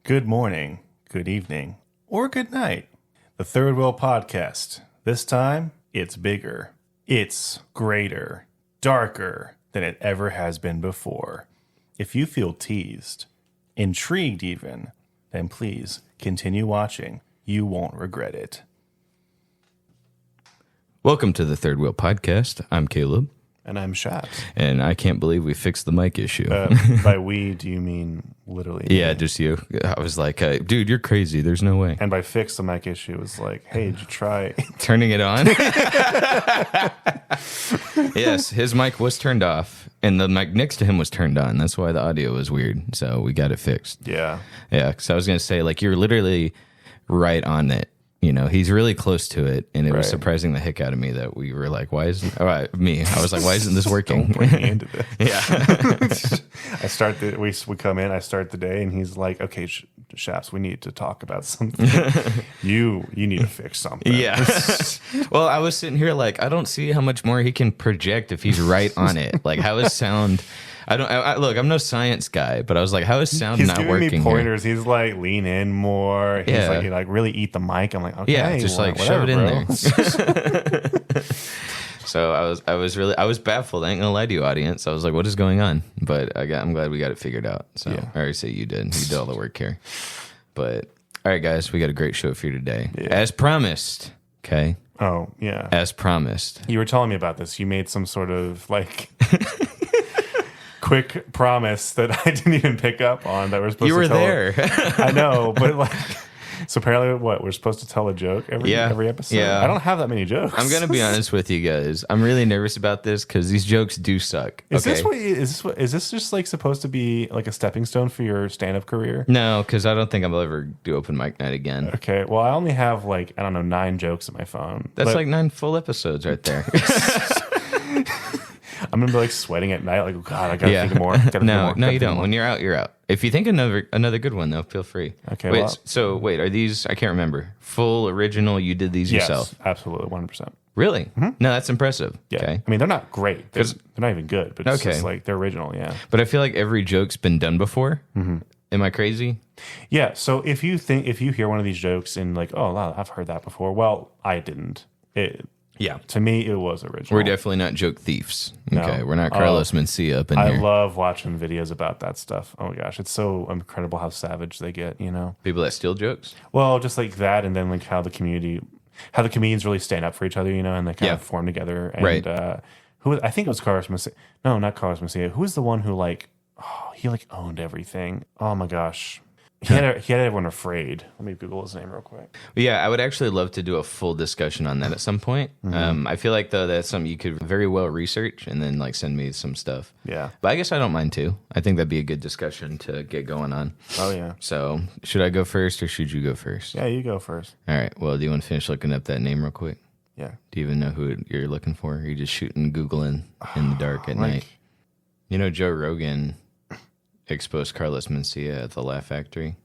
Good morning, good evening, or good night. The Third Wheel Podcast. This time, it's bigger, it's greater, darker than it ever has been before. If you feel teased, intrigued even, then please continue watching. You won't regret it. Welcome to the Third Wheel Podcast. I'm Caleb. And I'm Shaps. And I can't believe we fixed the mic issue. By we, do you mean literally? Yeah, just you. I was like, dude, you're crazy. There's no way. And by fix the mic issue, it was like, hey, did you try turning it on? Yes, his mic was turned off, and the mic next to him was turned on. That's why the audio was weird. So we got it fixed. Yeah. Yeah, because I was going to say, like, you're literally right on it. You know, he's really close to it, and it was surprising the heck out of me that we were like, why isn't... I was like, why isn't this working? Don't bring me into this. Yeah. We come in, I start the day, and he's like, okay, Shaps, we need to talk about something. You need to fix something. Yeah. Well, I was sitting here like, I don't see how much more he can project if he's right on it. Like, how is sound... Look, I'm no science guy, but I was like, how is sound not working? He's giving me pointers. Here? He's like, lean in more. He's like, really eat the mic. I'm like, okay, yeah, just like shove it in there. So I was baffled. I ain't gonna lie to you, audience. I was like, what is going on? But I'm glad we got it figured out. So I already say you did all the work here. But all right, guys, we got a great show for you today, as promised. Okay. Oh yeah. As promised. You were telling me about this. You made some sort of like. Quick promise that I didn't even pick up on that we're supposed to tell. You were there. I know, but like, so apparently we're supposed to tell a joke every episode? Yeah. I don't have that many jokes. I'm going to be honest with you guys. I'm really nervous about this because these jokes do suck. Is this just like supposed to be like a stepping stone for your stand-up career? No, because I don't think I'll ever do open mic night again. Okay, well, I only have like, I don't know, 9 jokes in my phone. That's like 9 full episodes right there. I'm gonna be like sweating at night, like, oh, God, I gotta think of more. No, you don't. When you're out, you're out. If you think another good one, though, feel free. Okay. Wait, are these? I can't remember. Full original? You did these yourself? Yes, absolutely, 100%. Really? Mm-hmm. No, that's impressive. Yeah. Okay. I mean, they're not great. They're not even good. But it's just like they're original. Yeah. But I feel like every joke's been done before. Mm-hmm. Am I crazy? Yeah. So if you hear one of these jokes and like, oh, wow, I've heard that before. Well, I didn't. Yeah. To me, it was original. We're definitely not joke thieves. No. Okay. We're not Carlos Mencia up in here. I love watching videos about that stuff. Oh my gosh. It's so incredible how savage they get, you know? People that steal jokes? Well, just like that, and then like how the comedians really stand up for each other, you know, and they kind of form together. And I think it was Carlos Mencia. No, not Carlos Mencia. Who was the one who he owned everything? Oh my gosh. He had everyone afraid. Let me Google his name real quick. Yeah, I would actually love to do a full discussion on that at some point. Mm-hmm. I feel like, though, that's something you could very well research and then send me some stuff. Yeah. But I guess I don't mind, too. I think that'd be a good discussion to get going on. Oh, yeah. So should I go first or should you go first? Yeah, you go first. All right. Well, do you want to finish looking up that name real quick? Yeah. Do you even know who you're looking for? Or are you just shooting, Googling in the dark at night? You know, Joe Rogan exposed Carlos Mencia at the Laugh Factory.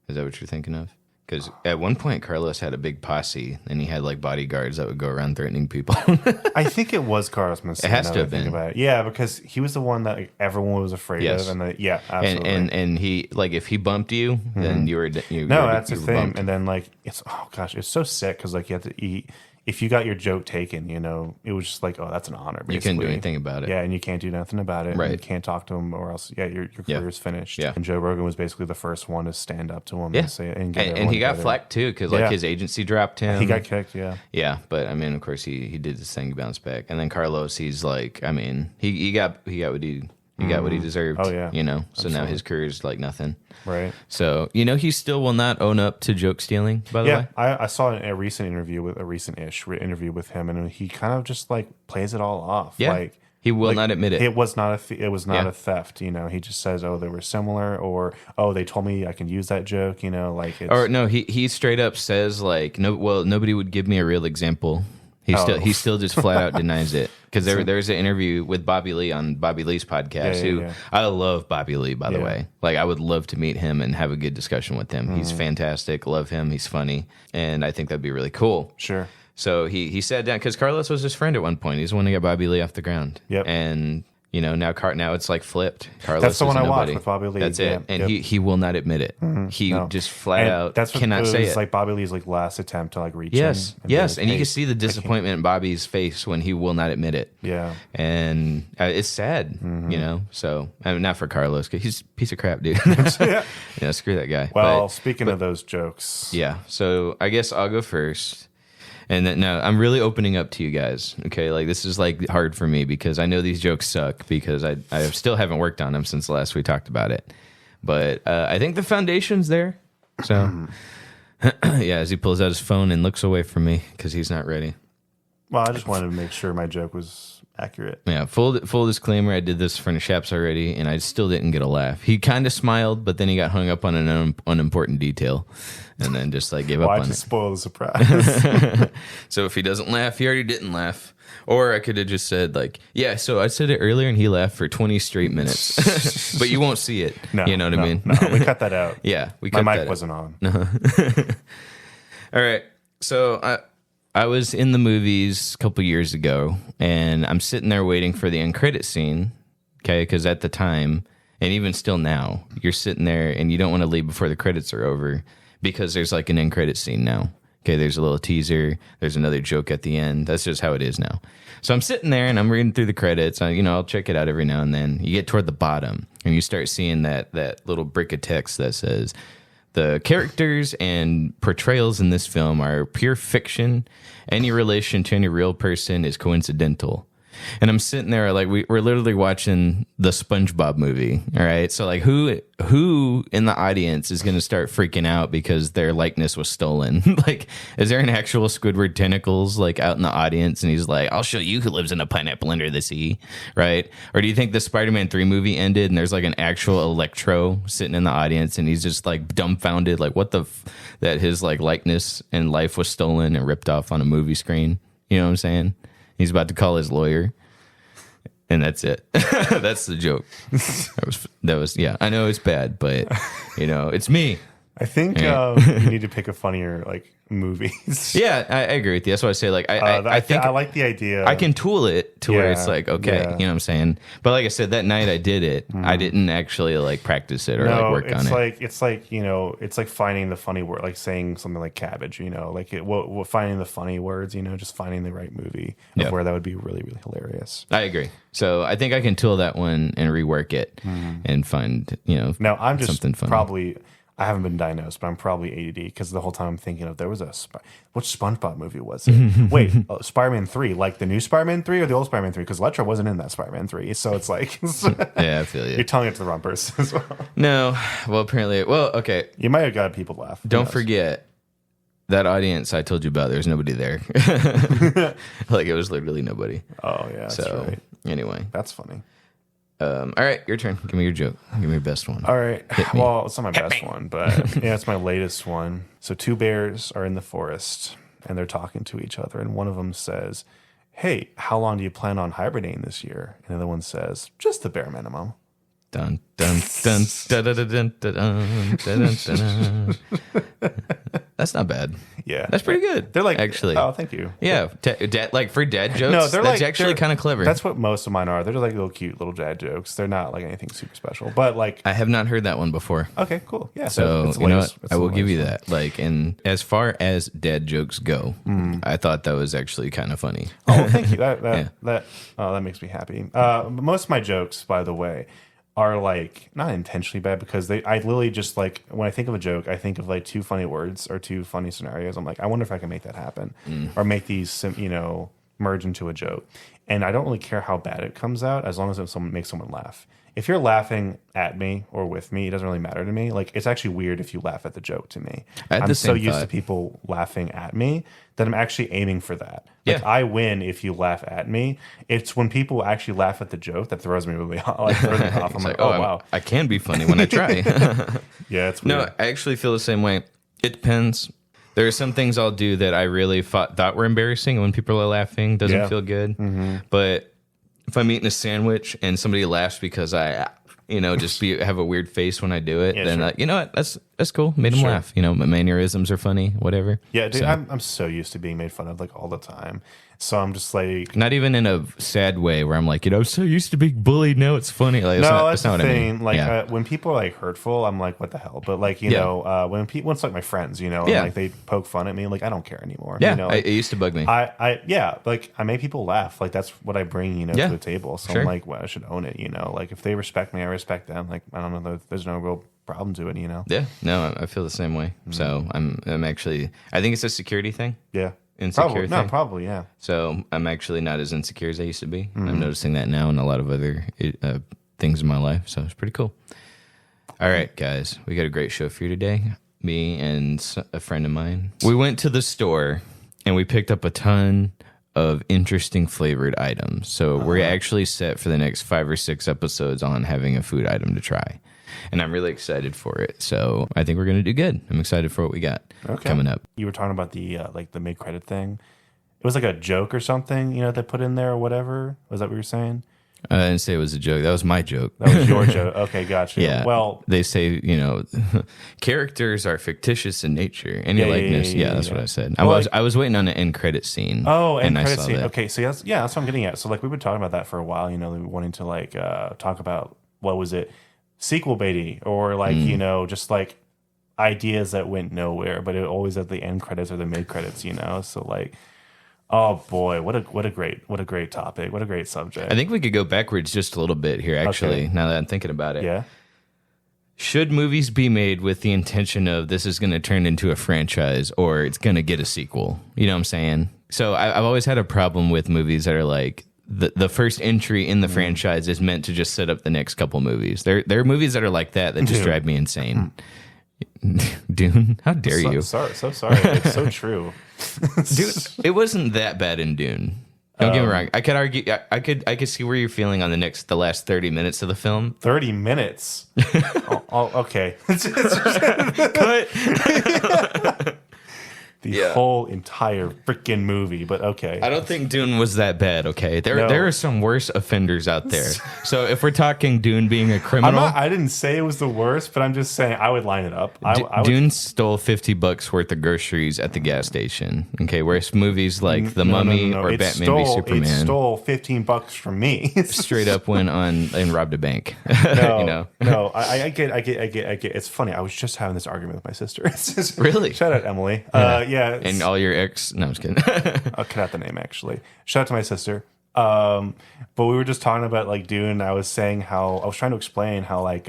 Is that what you're thinking of? Because at one point, Carlos had a big posse, and he had bodyguards that would go around threatening people. I think it was Carlos Mencia. It has to have been. Yeah, because he was the one that everyone was afraid of. And absolutely. And he, if he bumped you, then you were that's the thing. Bumped. And then, it's so sick because, you have to eat. If you got your joke taken, it was just that's an honor, basically. You couldn't do anything about it. Yeah, and you can't do nothing about it. Right. You can't talk to him or else, your career's finished. Yeah. And Joe Rogan was basically the first one to stand up to him and say and he got flack, too, because, his agency dropped him. He got kicked, yeah. Yeah, but, of course, he did this thing, bounce back. And then Carlos, he's he got what he deserved. Oh, yeah. So Absolutely. now his career is like nothing. Right. So, he still will not own up to joke stealing, by the way? Yeah, I saw a recent interview with him, and he kind of just plays it all off. Yeah. He will not admit it. It was not a theft. He just says, "Oh, they were similar," or "Oh, they told me I can use that joke." Or no, he straight up says nobody would give me a real example. He still just flat out denies it. Because there's an interview with Bobby Lee on Bobby Lee's podcast. I love Bobby Lee, by the way. I would love to meet him and have a good discussion with him. He's fantastic. Love him. He's funny, and I think that'd be really cool. Sure. So he sat down because Carlos was his friend at one point. He's the one to get Bobby Lee off the ground. Yep. And Now it's like flipped. Carlos That's the one is I nobody. watched with Bobby Lee. That's it, and he will not admit it. He just flat out cannot say it. Like Bobby Lee's like last attempt to like reach. Yes, him yes, and you can see the disappointment in Bobby's face when he will not admit it. Yeah, and it's sad, So not for Carlos, because he's a piece of crap, dude. Screw that guy. Well, speaking of those jokes, yeah. So I guess I'll go first. And then, no, I'm really opening up to you guys. Okay, like this is like hard for me because I know these jokes suck because I still haven't worked on them since last we talked about it. But I think the foundation's there. So yeah, as he pulls out his phone and looks away from me because he's not ready. Well, I just wanted to make sure my joke was accurate. Yeah, full disclaimer, I did this for Nishaps already, and I still didn't get a laugh. He kind of smiled, but then he got hung up on an unimportant detail, and then just like gave up on it. Why'd you spoil the surprise? So if he doesn't laugh, he already didn't laugh. Or I could have just said like, yeah, so I said it earlier, and he laughed for 20 straight minutes. But you won't see it. No, you know what I mean? No, we cut that out. Yeah, we cut that out. My mic wasn't on. All right, so I was in the movies a couple years ago, and I'm sitting there waiting for the end credit scene, okay? Because at the time, and even still now, you're sitting there and you don't want to leave before the credits are over because there's like an end credit scene now. Okay, there's a little teaser. There's another joke at the end. That's just how it is now. So I'm sitting there and I'm reading through the credits. I'll check it out every now and then. You get toward the bottom and you start seeing that little brick of text that says, the characters and portrayals in this film are pure fiction. Any relation to any real person is coincidental. And I'm sitting there like we're literally watching the SpongeBob movie. All right. So like who in the audience is going to start freaking out because their likeness was stolen? Like, is there an actual Squidward tentacles like out in the audience? And he's like, I'll show you who lives in a pineapple under the sea. Right. Or do you think the Spider-Man 3 movie ended and there's like an actual Electro sitting in the audience and he's just like dumbfounded, like what that his like likeness and life was stolen and ripped off on a movie screen? You know what I'm saying? He's about to call his lawyer, and that's it. That's the joke. That was yeah. I know it's bad, but it's me. I think you need to pick a funnier like movies. Yeah, I agree with you. That's why I say like I think I like the idea. I can tool it to where it's like okay, you know what I'm saying. But like I said, that night I did it. I didn't actually like practice it or like work on it. It's like finding the funny word, like saying something like cabbage. Finding the funny words. Just finding the right movie of where that would be really really hilarious. I agree. So I think I can tool that one and rework it and find Now I'm just something funny. Probably. I haven't been diagnosed, but I'm probably ADD because the whole time I'm thinking of there was which SpongeBob movie was it? Wait, Spider-Man 3, like the new Spider-Man 3 or the old Spider-Man 3? Because Electro wasn't in that Spider-Man 3, so it's like yeah, I feel you. You're telling it to the wrong person as well. No, well apparently, okay. You might have got people to laugh. Don't forget that audience I told you about. There's nobody there. Like it was literally nobody. Oh yeah, that's right. Anyway, that's funny. All right, your turn. Give me your joke. Give me your best one. All right. Well, it's not my best one, but yeah, it's my latest one. So 2 bears are in the forest and they're talking to each other, and one of them says, "Hey, how long do you plan on hibernating this year?" And the other one says, "Just the bare minimum." Dun dun dun dun dun dun dun dun dun. That's not bad. Yeah, that's pretty good. They're like actually. Oh, thank you. Yeah, like for dad jokes. No, they're that's actually kind of clever. That's what most of mine are. They're like little cute little dad jokes. They're not like anything super special. But like, I have not heard that one before. Okay, cool. Yeah. So you know what? I will give you that. Like, and as far as dad jokes go, I thought that was actually kind of funny. Oh, thank you. That makes me happy. Most of my jokes, by the way, are like not intentionally bad because I literally just like when I think of a joke, I think of like 2 funny words or 2 funny scenarios. I'm like, I wonder if I can make that happen or make these, merge into a joke. And I don't really care how bad it comes out as long as it makes someone laugh. If you're laughing at me or with me, it doesn't really matter to me. Like, it's actually weird if you laugh at the joke to me. I'm so used to people laughing at me that I'm actually aiming for that. Like, I win if you laugh at me. It's when people actually laugh at the joke that throws me really off. I'm like, oh, wow. I can be funny when I try. Yeah, it's weird. No, I actually feel the same way. It depends. There are some things I'll do that I really thought were embarrassing, and when people are laughing, it doesn't feel good. But if I'm eating a sandwich and somebody laughs because I, just have a weird face when I do it, then you know what? that's cool. Made him laugh. You know, my mannerisms are funny, whatever. Yeah, dude, I'm so used to being made fun of like all the time. So I'm just like, not even in a sad way where I'm like, you know, I'm so used to being bullied. Now it's funny. Like, that's the not thing. What I mean. Like when people are like hurtful, I'm like, what the hell? But like, you know, when it's like my friends, you know, and, like they poke fun at me, like I don't care anymore. Yeah, you know, like, it used to bug me. Like I make people laugh. Like that's what I bring, you know, to the table. So I'm like, well, I should own it. You know, like if they respect me, I respect them. Like I don't know, there's no real problem to it. You know. Yeah. No, I feel the same way. So I'm actually. I think it's a security thing. Yeah. Insecure thing. No, probably, yeah. So I'm actually not as insecure as I used to be. I'm noticing that now in a lot of other things in my life. So it's pretty cool. All right, guys, we got a great show for you today. Me and a friend of mine. We went to the store and we picked up a ton of interesting flavored items. So we're actually set for the next 5 or 6 episodes on having a food item to try. And I'm really excited for it. So I think we're going to do good. I'm excited for what we got coming up. You were talking about the like the mid-credit thing. It was like a joke or something, you know, they put in there or whatever. Was that what you were saying? I didn't say it was a joke. That was my joke. That was your joke. Okay, gotcha. Yeah. Well, they say, you know, characters are fictitious in nature. Any likeness. Yeah, that's what I said. I was waiting on an end credit scene. Oh, end credit scene. Okay, so that's what I'm getting at. So like we've been talking about that for a while, you know, wanting to like talk about what was it? Sequel baity, or like you know, just like ideas that went nowhere, but it always at the end credits or the mid credits, you know. So like, oh boy, what a great topic, what a great subject. I think we could go backwards just a little bit here, actually. Okay. Now that I'm thinking about it, yeah. Should movies be made with the intention of this is going to turn into a franchise or it's going to get a sequel? You know what I'm saying? So I've always had a problem with movies that are like, the first entry in the franchise is meant to just set up the next couple movies. There are movies that are like that just drive me insane. Dune? How dare you? So sorry. It's so true. Dude, it wasn't that bad in Dune. Don't get me wrong. I could argue. I could see where you're feeling on the last 30 minutes of the film. 30 minutes. Okay. Cut. The whole entire freaking movie, but okay. I don't think Dune was that bad, okay? There are some worse offenders out there. So if we're talking Dune being a criminal... I didn't say it was the worst, but I'm just saying I would line it up. Dune stole $50 worth of groceries at the gas station, okay? Whereas movies like The Mummy or Batman v Superman... It stole $15 from me. Straight up went on and robbed a bank. No, you know? No, I get. It's funny. I was just having this argument with my sister. Really? Shout out, Emily. Yeah. And all your ex... No, I'm just kidding. I'll cut out the name, actually. Shout out to my sister. But we were just talking about, like, Dune. I was saying how... I was trying to explain how, like,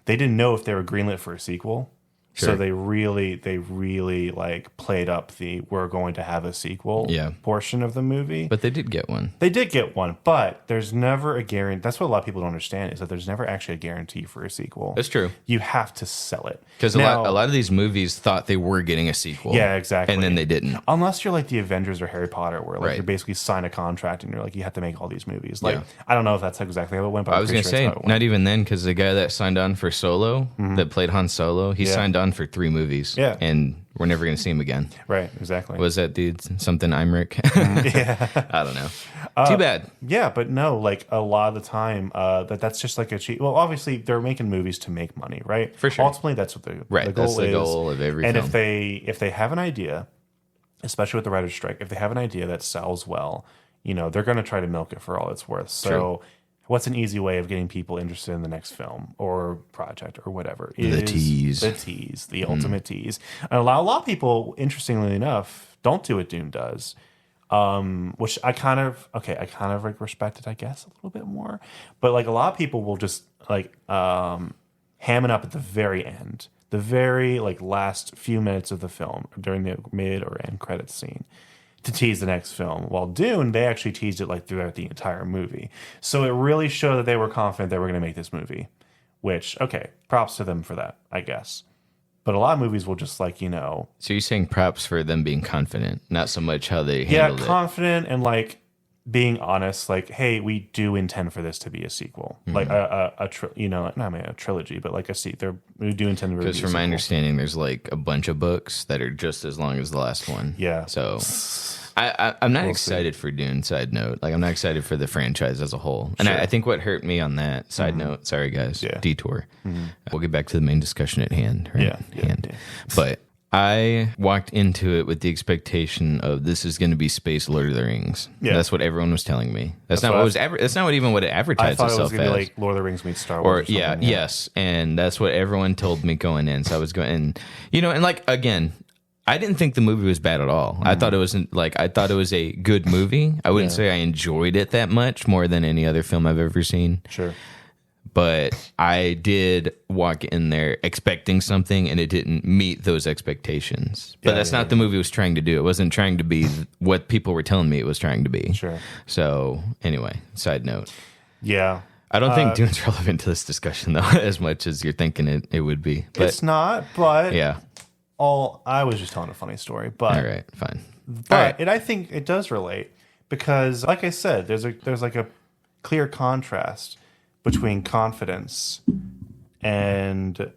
they didn't know if they were greenlit for a sequel. Sure. So they really like played up the we're going to have a sequel portion of the movie. But they did get one. They did get one, but there's never a guarantee. That's what a lot of people don't understand is that there's never actually a guarantee for a sequel. That's true. You have to sell it. Because a lot of these movies thought they were getting a sequel. Yeah, exactly. And then they didn't. Unless you're like the Avengers or Harry Potter, where like you basically sign a contract and you're like, you have to make all these movies. Like, I don't know if that's exactly how it went, but I was going to say, not even then, because the guy that signed on for Solo, that played Han Solo, he signed on for 3 movies. Yeah. And we're never going to see him again. Right, exactly. Was that dude something Imric? Yeah. I don't know. Too bad. Yeah, but no, like a lot of the time, that's just like a cheat. Well, obviously, they're making movies to make money, right? For sure. Ultimately, that's what the goal is. That's the goal of every film. And if they have an idea, especially with the writer's strike, if they have an idea that sells well, you know, they're going to try to milk it for all it's worth. So True. What's an easy way of getting people interested in the next film or project or whatever? The tease. The ultimate tease. And a lot of people, interestingly enough, don't do what Dune does, which I kind of like respect it, I guess, a little bit more. But like a lot of people will just like ham it up at the very end, the very like last few minutes of the film during the mid or end credits scene, to tease the next film. While Dune, they actually teased it like throughout the entire movie. So it really showed that they were confident they were going to make this movie, which, okay, props to them for that, I guess. But a lot of movies will just like, you know... So you're saying props for them being confident, not so much how they handled it. Yeah, confident and like being honest, like, hey, we do intend for this to be a sequel. Like not a trilogy, but like we do intend to be a sequel. Because from my understanding, there's like a bunch of books that are just as long as the last one. Yeah. So I'm not excited for Dune, side note. Like, I'm not excited for the franchise as a whole. And I think what hurt me on that, side note, sorry guys, detour. We'll get back to the main discussion at hand. Right? Yeah. But I walked into it with the expectation of this is going to be Space Lord of the Rings. Yeah. That's what everyone was telling me. That's not what was. That's not even what it advertised itself as. I thought it was going to be like Lord of the Rings meets Star Wars. Or yes, and that's what everyone told me going in. So I was going, and and like again, I didn't think the movie was bad at all. I thought it wasn't I thought it was a good movie. I wouldn't say I enjoyed it that much more than any other film I've ever seen. Sure. But I did walk in there expecting something, and it didn't meet those expectations. But that's not the movie was trying to do. It wasn't trying to be what people were telling me it was trying to be. Sure. So anyway, side note. Yeah. I don't think Dune's relevant to this discussion, though, as much as you're thinking it would be. But, it's not, but yeah. I was just telling a funny story. But all right, fine. But I think it does relate because, like I said, there's like a clear contrast between confidence and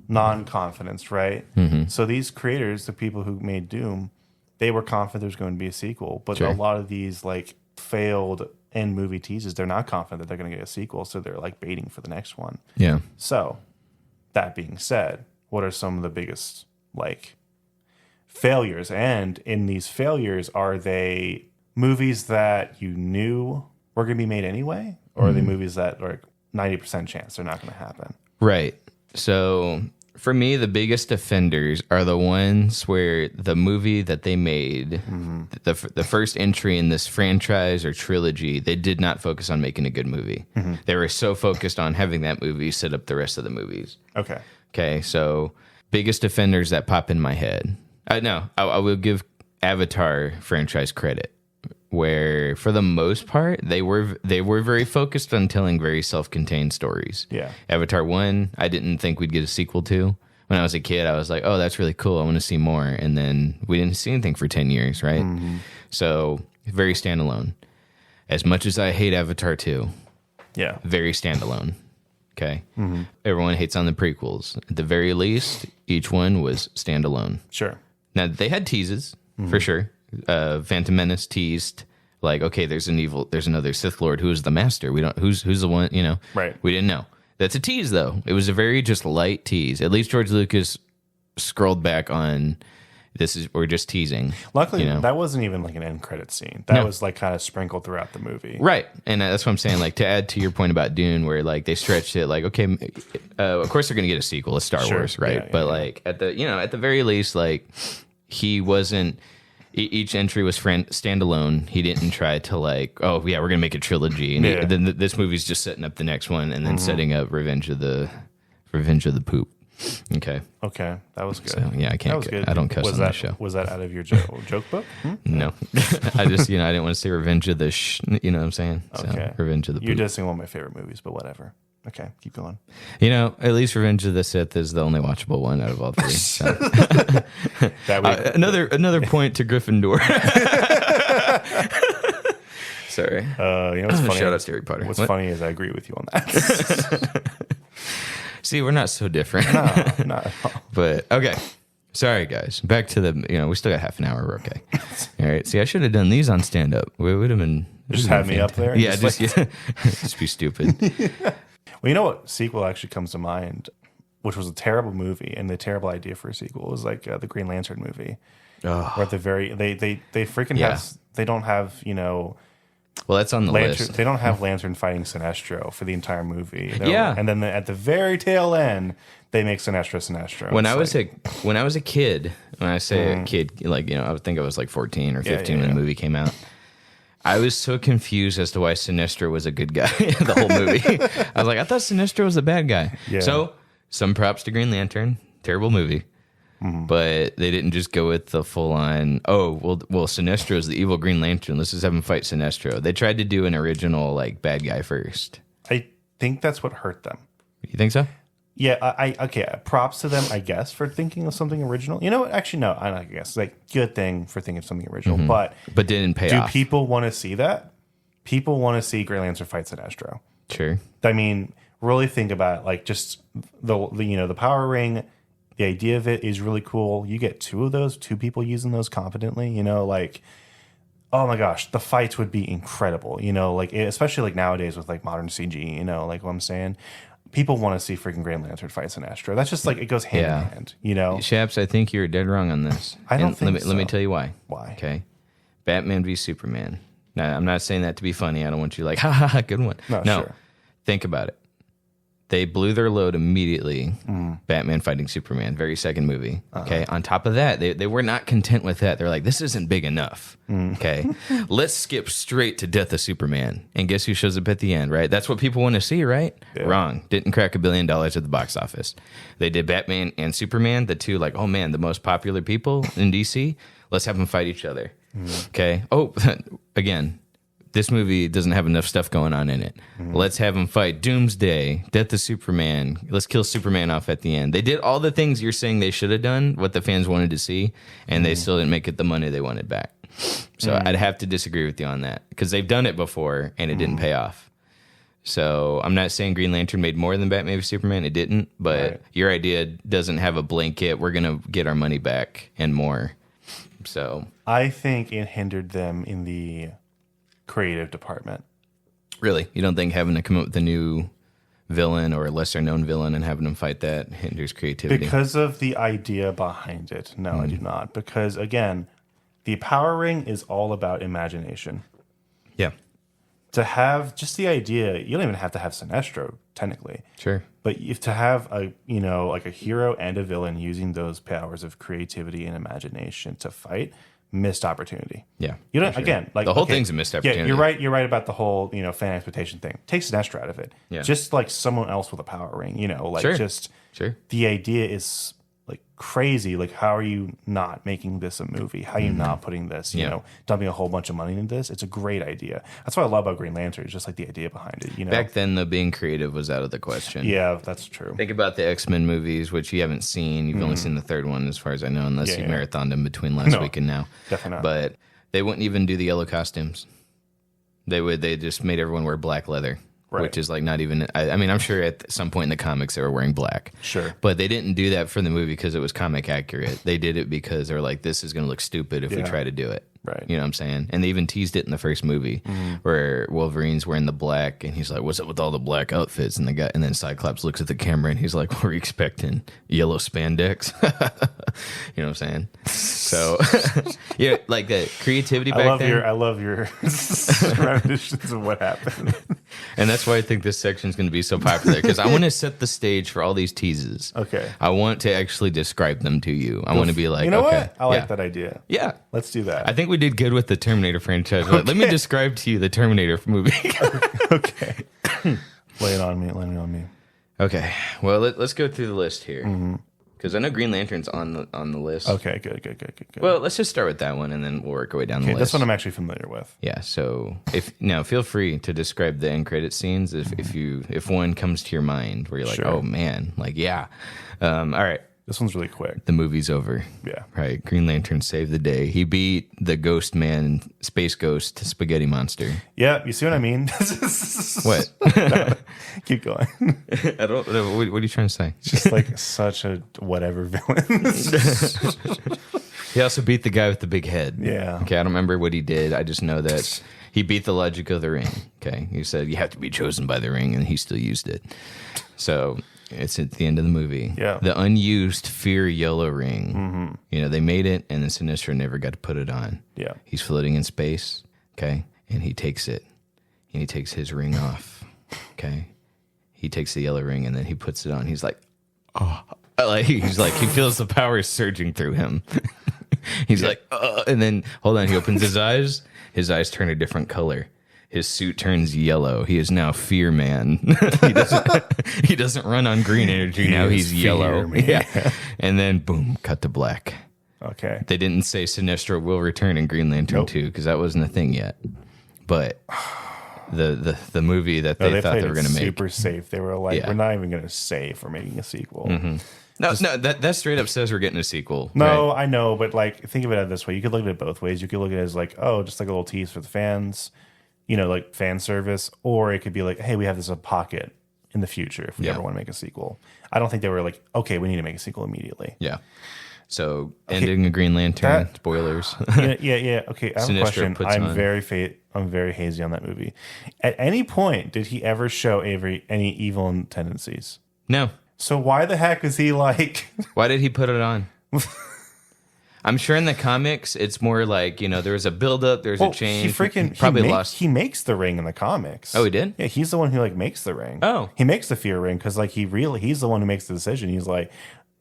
non-confidence, right? Mm-hmm. So these creators, the people who made Doom, they were confident there was going to be a sequel. But a lot of these like failed end movie teases, they're not confident that they're going to get a sequel, so they're like baiting for the next one. Yeah. So that being said, what are some of the biggest like failures? And in these failures, are they movies that you knew were going to be made anyway? Or are they movies that are 90% chance they're not going to happen? Right. So for me, the biggest offenders are the ones where the movie that they made, the first entry in this franchise or trilogy, they did not focus on making a good movie. Mm-hmm. They were so focused on having that movie set up the rest of the movies. Okay. So biggest offenders that pop in my head. I will give Avatar franchise credit, where for the most part they were very focused on telling very self-contained stories. Yeah. Avatar 1, I didn't think we'd get a sequel to. When I was a kid, I was like, oh, that's really cool. I want to see more. And then we didn't see anything for 10 years, right? Mm-hmm. So very standalone. As much as I hate Avatar 2, very standalone. Okay. Mm-hmm. Everyone hates on the prequels. At the very least, each one was standalone. Sure. Now they had teases for sure. Phantom Menace teased like, okay, there's another Sith Lord who is the master. We don't who's the one, right? We didn't know. That's a tease though. It was a very just light tease. At least George Lucas scrolled back on we're just teasing. Luckily, that wasn't even like an end credit scene. That was like kind of sprinkled throughout the movie, right? And that's what I'm saying. Like to add to your point about Dune, where like they stretched it, like okay, of course they're gonna get a sequel, it's Star Wars, right? But like at the very least, like he wasn't. Each entry was standalone. He didn't try to like, oh yeah, we're gonna make a trilogy, and then this movie's just setting up the next one, and then setting up Revenge of the Poop. Okay, that was good. So, yeah, I can't. I don't cuss on this show. Was that out of your joke book? No, I just I didn't want to say Revenge of the. You know what I'm saying? Okay, so, Revenge of the Poop. You're dissing one of my favorite movies, but whatever. Okay, keep going. At least Revenge of the Sith is the only watchable one out of all three. So. Another point to Gryffindor. Sorry. What's funny? Shout out to Harry Potter. What's funny is I agree with you on that. See, we're not so different. No, not at all. But okay. Sorry, guys. Back to the. We still got half an hour. We're okay. All right. See, I should have done these on stand up. We would have been. Just have me up there. Yeah, just be stupid. Well, you know what sequel actually comes to mind, which was a terrible movie, and the terrible idea for a sequel was like the Green Lantern movie. Where at the very they freaking have they don't have Well, that's on the list. They don't have Lantern fighting Sinestro for the entire movie. And then at the very tail end, they make Sinestro. When I was a kid, when I say a kid, like I would think I was like 14 or 15 when the movie came out. I was so confused as to why Sinestro was a good guy the whole movie. I was like, I thought Sinestro was a bad guy. Yeah. So, some props to Green Lantern. Terrible movie. Mm-hmm. But they didn't just go with the full-on, Sinestro is the evil Green Lantern. Let's just have him fight Sinestro. They tried to do an original, like, bad guy first. I think that's what hurt them. You think so? Yeah, okay. Props to them, I guess, for thinking of something original. You know what? Actually, no. I guess like good thing for thinking of something original, but didn't pay off. Do people want to see that? People want to see Green Lantern fight Sinestro. Sure. I mean, really think about it, like just the Power Ring The idea of it is really cool. You get two people using those competently, you know, like, oh my gosh, the fights would be incredible, you know, like, especially like nowadays with like modern CG, you know, like what I'm saying. People want to see freaking Green Lantern fights in Astro. That's just like, it goes hand in hand, you know? Shaps, I think you're dead wrong on this. I don't think so. Let me tell you why. Why? Okay. Batman v Superman. Now, I'm not saying that to be funny. I don't want you like, ha ha ha, good one. No, sure. Think about it. They blew their load immediately. Batman fighting Superman, very second movie. Okay. On top of that, they were not content with that. They're like, this isn't big enough. Okay. Let's skip straight to Death of Superman. And guess who shows up at the end, right? That's what people want to see, right? Yeah. Wrong. Didn't crack $1 billion at the box office. They did Batman and Superman, the two, like, oh man, the most popular people in DC. Let's have them fight each other. Okay. Oh, again. This movie doesn't have enough stuff going on in it. Let's have them fight Doomsday, Death of Superman. Let's kill Superman off at the end. They did all the things you're saying they should have done, what the fans wanted to see, and they still didn't make it the money they wanted back. So I'd have to disagree with you on that because they've done it before and it didn't pay off. So I'm not saying Green Lantern made more than Batman v Superman. It didn't, but your idea doesn't have a blanket. We're going to get our money back and more. So I think it hindered them in the creative department. Really? You don't think having to come up with a new villain or a lesser known villain and having them fight that hinders creativity? Because of the idea behind it. No, I do not. Because again, the Power Ring is all about imagination. Yeah. To have just the idea, you don't even have to have Sinestro, technically. Sure. But if to have a, you know, like a hero and a villain using those powers of creativity and imagination to fight, missed opportunity. Yeah. You don't, again, like the whole thing's a missed opportunity. Yeah, you're right about the whole, you know, fan expectation thing. Take Sinestro out of it. Yeah. Just like someone else with a power ring, you know, like just the idea is like crazy. Like, how are you not making this a movie? How are you not putting this, you know, dumping a whole bunch of money into this? It's a great idea. That's what I love about Green Lantern. It's just like the idea behind it, you know. Back then, though, being creative was out of the question. Yeah, that's true. Think about the X-Men movies, which you haven't seen. You've only seen the third one, as far as I know, unless you marathoned them between last week and now. Definitely not. But they wouldn't even do the yellow costumes. They just made everyone wear black leather. Right. Which is like not even, I mean, I'm sure at some point in the comics they were wearing black. Sure. But they didn't do that for the movie because it was comic accurate. They did it because they were like, this is going to look stupid if we try to do it. Right. You know what I'm saying? And they even teased it in the first movie where Wolverine's wearing the black and he's like, what's up with all the black outfits? And then Cyclops looks at the camera and he's like, what were you expecting? Yellow spandex? You know what I'm saying? So, yeah, like that creativity back then. I love your renditions of what happened. And that's why I think this section is going to be so popular because I want to set the stage for all these teases. Okay. I want to actually describe them to you. I want to be like, you know okay, what? I like that idea. Yeah. Let's do that. I think we did good with the Terminator franchise. Let me describe to you the Terminator movie. Okay. Lay it on me. Okay. Well, let's go through the list here. Because I know Green Lantern's on the list. Okay, good. Well, let's just start with that one, and then we'll work our way down the list. That's what I'm actually familiar with. Yeah. So feel free to describe the end credit scenes if one comes to your mind where you're like, oh man, like yeah. All right. This one's really quick. The movie's over. Yeah. Right. Green Lantern saved the day. He beat the Ghost Man, Space Ghost, Spaghetti Monster. Yeah. You see what I mean? What? No, keep going. I don't know. What are you trying to say? Just like such a whatever villain. He also beat the guy with the big head. Yeah. Okay. I don't remember what he did. I just know that he beat the logic of the ring. Okay. He said you have to be chosen by the ring, and he still used it. So it's at the end of the movie. Yeah. The unused Fear Yellow Ring. You know, they made it, and then Sinestro never got to put it on. Yeah. He's floating in space, okay? And he takes it, and he takes his ring off, okay? He takes the yellow ring, and then he puts it on. He's like, oh. He feels the power surging through him. He's like, and then, hold on, he opens his eyes. His eyes turn a different color. His suit turns yellow. He is now Fear Man. He doesn't run on green energy. Now he's yellow. Yeah. And then boom, cut to black. Okay. They didn't say Sinestro will return in Green Lantern 2 because that wasn't a thing yet. But the movie that they thought they were going to make, super safe. They were like, we're not even going to say if we're making a sequel. No, that straight up says we're getting a sequel. No, right? I know, but like think of it this way. You could look at it both ways. You could look at it as like, oh, just like a little tease for the fans. You know, like fan service, or it could be like, hey, we have this in pocket in the future if we Yeah. ever want to make a sequel. I don't think they were like, okay, we need to make a sequel immediately. Yeah. So ending the Green Lantern, spoilers. Yeah. Okay, I have a Sinestro question. puts on- I'm very hazy on that movie. At any point, did he ever show Avery any evil tendencies? No. So why the heck is he like? Why did he put it on? I'm sure in the comics, it's more like, there was a buildup, there's a change. He makes the ring in the comics. Oh, he did? Yeah, he's the one who like makes the ring. Oh. He makes the fear ring because like he's the one who makes the decision. He's like,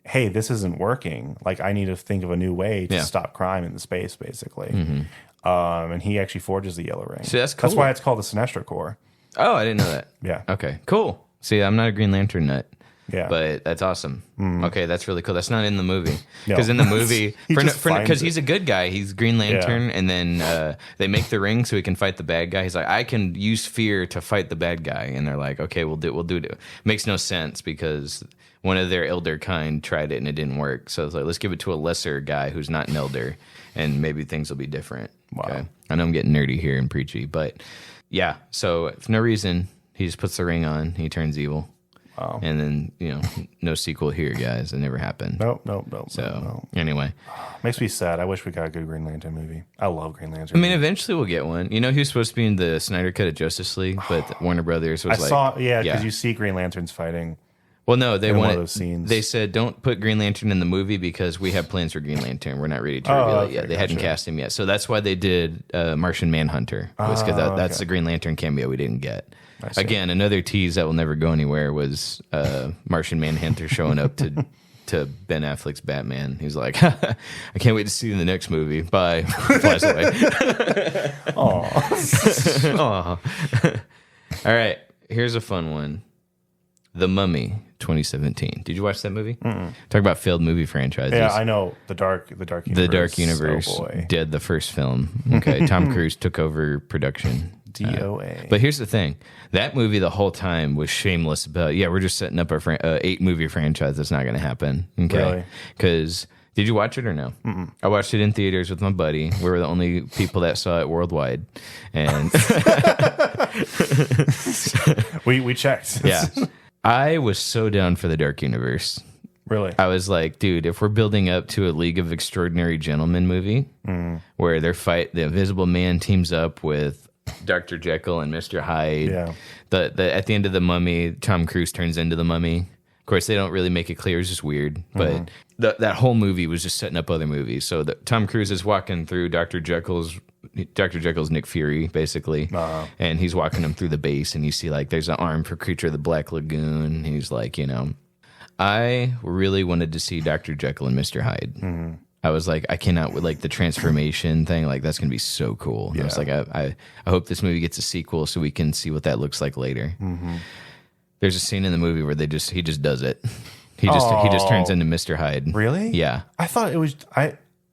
hey, this isn't working. Like I need to think of a new way to stop crime in the space, basically. And he actually forges the yellow ring. See, that's cool. That's why it's called the Sinestro Corps. Oh, I didn't know that. Yeah. Okay, cool. See, I'm not a Green Lantern nut. Yeah. But that's awesome. Okay, that's really cool. That's not in the movie. No. Because in the movie, Because he's a good guy. He's Green Lantern, and then they make the ring so he can fight the bad guy. He's like, I can use fear to fight the bad guy. And they're like, okay, we'll do it. Makes no sense because one of their elder kind tried it and it didn't work. So it's like, let's give it to a lesser guy who's not an elder, and maybe things will be different. Wow. Okay? I know I'm getting nerdy here and preachy, but yeah. So for no reason, he just puts the ring on. He turns evil. Wow. And then, no sequel here, guys. It never happened. Nope. So, anyway. Makes me sad. I wish we got a good Green Lantern movie. I love Green Lantern. I mean, eventually we'll get one. He was supposed to be in the Snyder Cut of Justice League, but Warner Brothers was because you see Green Lanterns fighting. Well, no, they wanted. One of those scenes. They said, don't put Green Lantern in the movie because we have plans for Green Lantern. We're not ready to reveal it yet. They hadn't cast him yet. So that's why they did Martian Manhunter. Because that's the Green Lantern cameo we didn't get. Again, another tease that will never go anywhere was Martian Manhunter showing up to Ben Affleck's Batman. He's like, I can't wait to see you in the next movie. Bye. Flies away. Aw. All right. Here's a fun one. The Mummy 2017. Did you watch that movie? Talk about failed movie franchises. Yeah, I know. The Dark Universe. The Dark Universe did the first film. Okay. Tom Cruise took over production. DOA. But here's the thing. That movie the whole time was shameless about, we're just setting up a 8-movie franchise that's not going to happen. Okay. Really? Because, did you watch it or no? I watched it in theaters with my buddy. We were the only people that saw it worldwide. And we checked. Yeah. I was so down for the Dark Universe. Really? I was like, dude, if we're building up to a League of Extraordinary Gentlemen movie where the Invisible Man teams up with Dr. Jekyll and Mr. Hyde. Yeah. At the end of The Mummy, Tom Cruise turns into the Mummy. Of course, they don't really make it clear. It's just weird. But that whole movie was just setting up other movies. So Tom Cruise is walking through Dr. Jekyll's Nick Fury, basically. And he's walking him through the base, and you see, like, there's an arm for Creature of the Black Lagoon. And he's like, I really wanted to see Dr. Jekyll and Mr. Hyde. I was like, I cannot with like the transformation thing. Like that's gonna be so cool. Yeah. I was like, I hope this movie gets a sequel so we can see what that looks like later. There's a scene in the movie where he just does it. He just turns into Mr. Hyde. Really? Yeah. I thought it was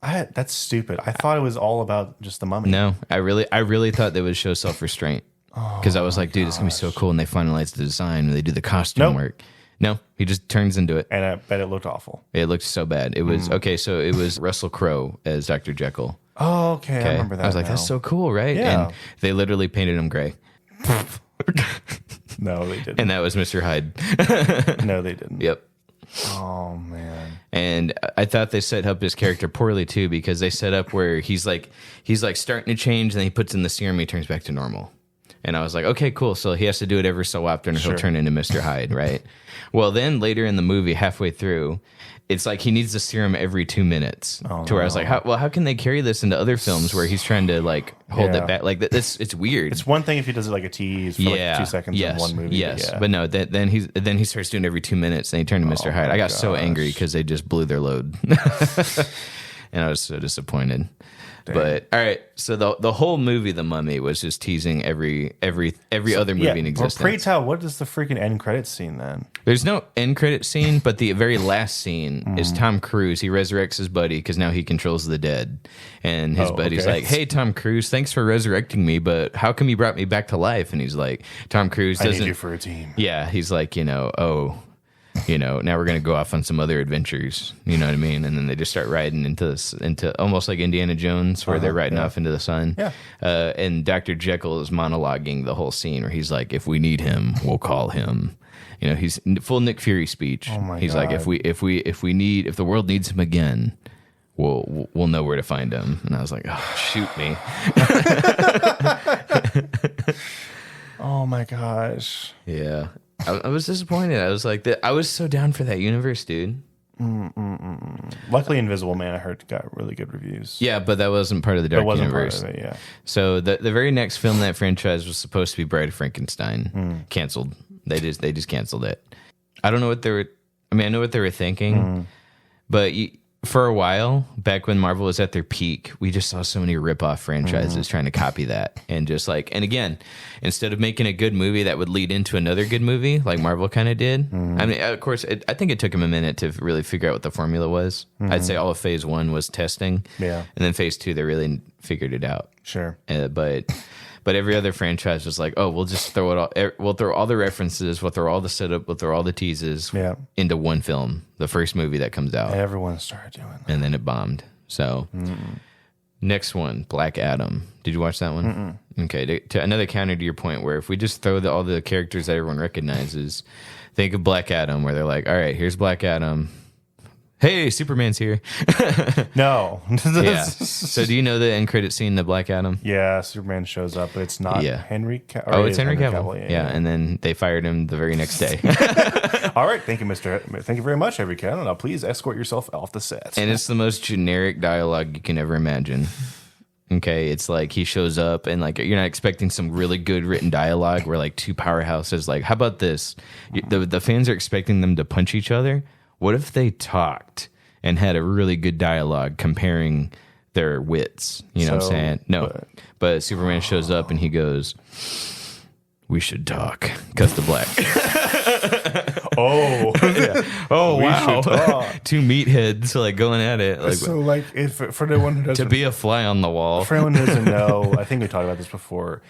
that's stupid. I thought it was all about just the mummy. No, I really thought they would show self-restraint because I was like, dude, it's gonna be so cool. And they finalize the design and they do the costume work. No, he just turns into it. And I bet it looked awful. It looked so bad. It was, okay, so it was Russell Crowe as Dr. Jekyll. Oh, okay. I remember that. I was like, that's so cool, right? Yeah. And they literally painted him gray. No, they didn't. And that was Mr. Hyde. No, they didn't. Yep. Oh, man. And I thought they set up his character poorly, too, because they set up where he's like starting to change, and then he puts in the serum, he turns back to normal. And I was like, okay, cool. So he has to do it every so often or he'll turn into Mr. Hyde, right? Well, then later in the movie, halfway through, it's like he needs the serum every 2 minutes. To where I was like, how can they carry this into other films where he's trying to like hold it back? Like it's weird. It's one thing if he does it like a tease for like 2 seconds in one movie. Yes, but no, then he starts doing it every 2 minutes and he turned to Mr. Hyde. I got so angry because they just blew their load. And I was so disappointed. Dang. But all right, so the whole movie, The Mummy, was just teasing every other movie in existence. Well, pray tell, what is the freaking end credits scene then? There's no end credit scene, but the very last scene is Tom Cruise. He resurrects his buddy because now he controls the dead, and his buddy's like, "Hey, Tom Cruise, thanks for resurrecting me, but how come you brought me back to life?" And he's like, "Tom Cruise doesn't." I need you for a team. Yeah, he's like, now we're going to go off on some other adventures. You know what I mean? And then they just start riding into almost like Indiana Jones, where they're riding off into the sun. Yeah. And Dr. Jekyll is monologuing the whole scene where he's like, if we need him, we'll call him. he's full Nick Fury speech. Oh my he's God. like, if the world needs him again, we'll know where to find him. And I was like, oh, shoot me. Oh my gosh. Yeah. I was disappointed. I was like, I was so down for that universe, dude. Luckily, Invisible Man, I heard, got really good reviews. Yeah, but that wasn't part of the Dark Universe. Part of it, yeah. So the very next film in that franchise was supposed to be Bride of Frankenstein. Canceled. They just canceled it. I don't know what they were. I mean, I know what they were thinking, but for a while, back when Marvel was at their peak, we just saw so many rip-off franchises trying to copy that. And just like, and again, instead of making a good movie that would lead into another good movie, like Marvel kind of did. I mean, of course, I think it took them a minute to really figure out what the formula was. I'd say all of phase 1 was testing. Yeah. And then phase 2, they really figured it out. Sure. But every other franchise was like, oh, we'll just throw it all. We'll throw all the references. We'll throw all the setup. We'll throw all the teases into one film, the first movie that comes out. Everyone started doing that. And then it bombed. So next one, Black Adam. Did you watch that one? Okay. To another counter to your point, where if we just throw all the characters that everyone recognizes, think of Black Adam, where they're like, all right, here's Black Adam. Hey, Superman's here. No. Yeah. So do you know the end credit scene to Black Adam? Yeah, Superman shows up, but it's not Henry Cavill. Oh, it's Henry Cavill. Yeah, and then they fired him the very next day. All right, thank you very much, Henry Cavill. Now please escort yourself off the set. And it's the most generic dialogue you can ever imagine. Okay, it's like he shows up and like you're not expecting some really good written dialogue where like two powerhouses like, how about this? The fans are expecting them to punch each other. What if they talked and had a really good dialogue comparing their wits? You know what I'm saying? No. But Superman shows up and he goes, we should talk. Cuts to black. Oh. Yeah. Oh, wow. Two meatheads like going at it. Like, so like if for the one who doesn't, to be a fly on the wall. For anyone who doesn't know, I think we talked about this before.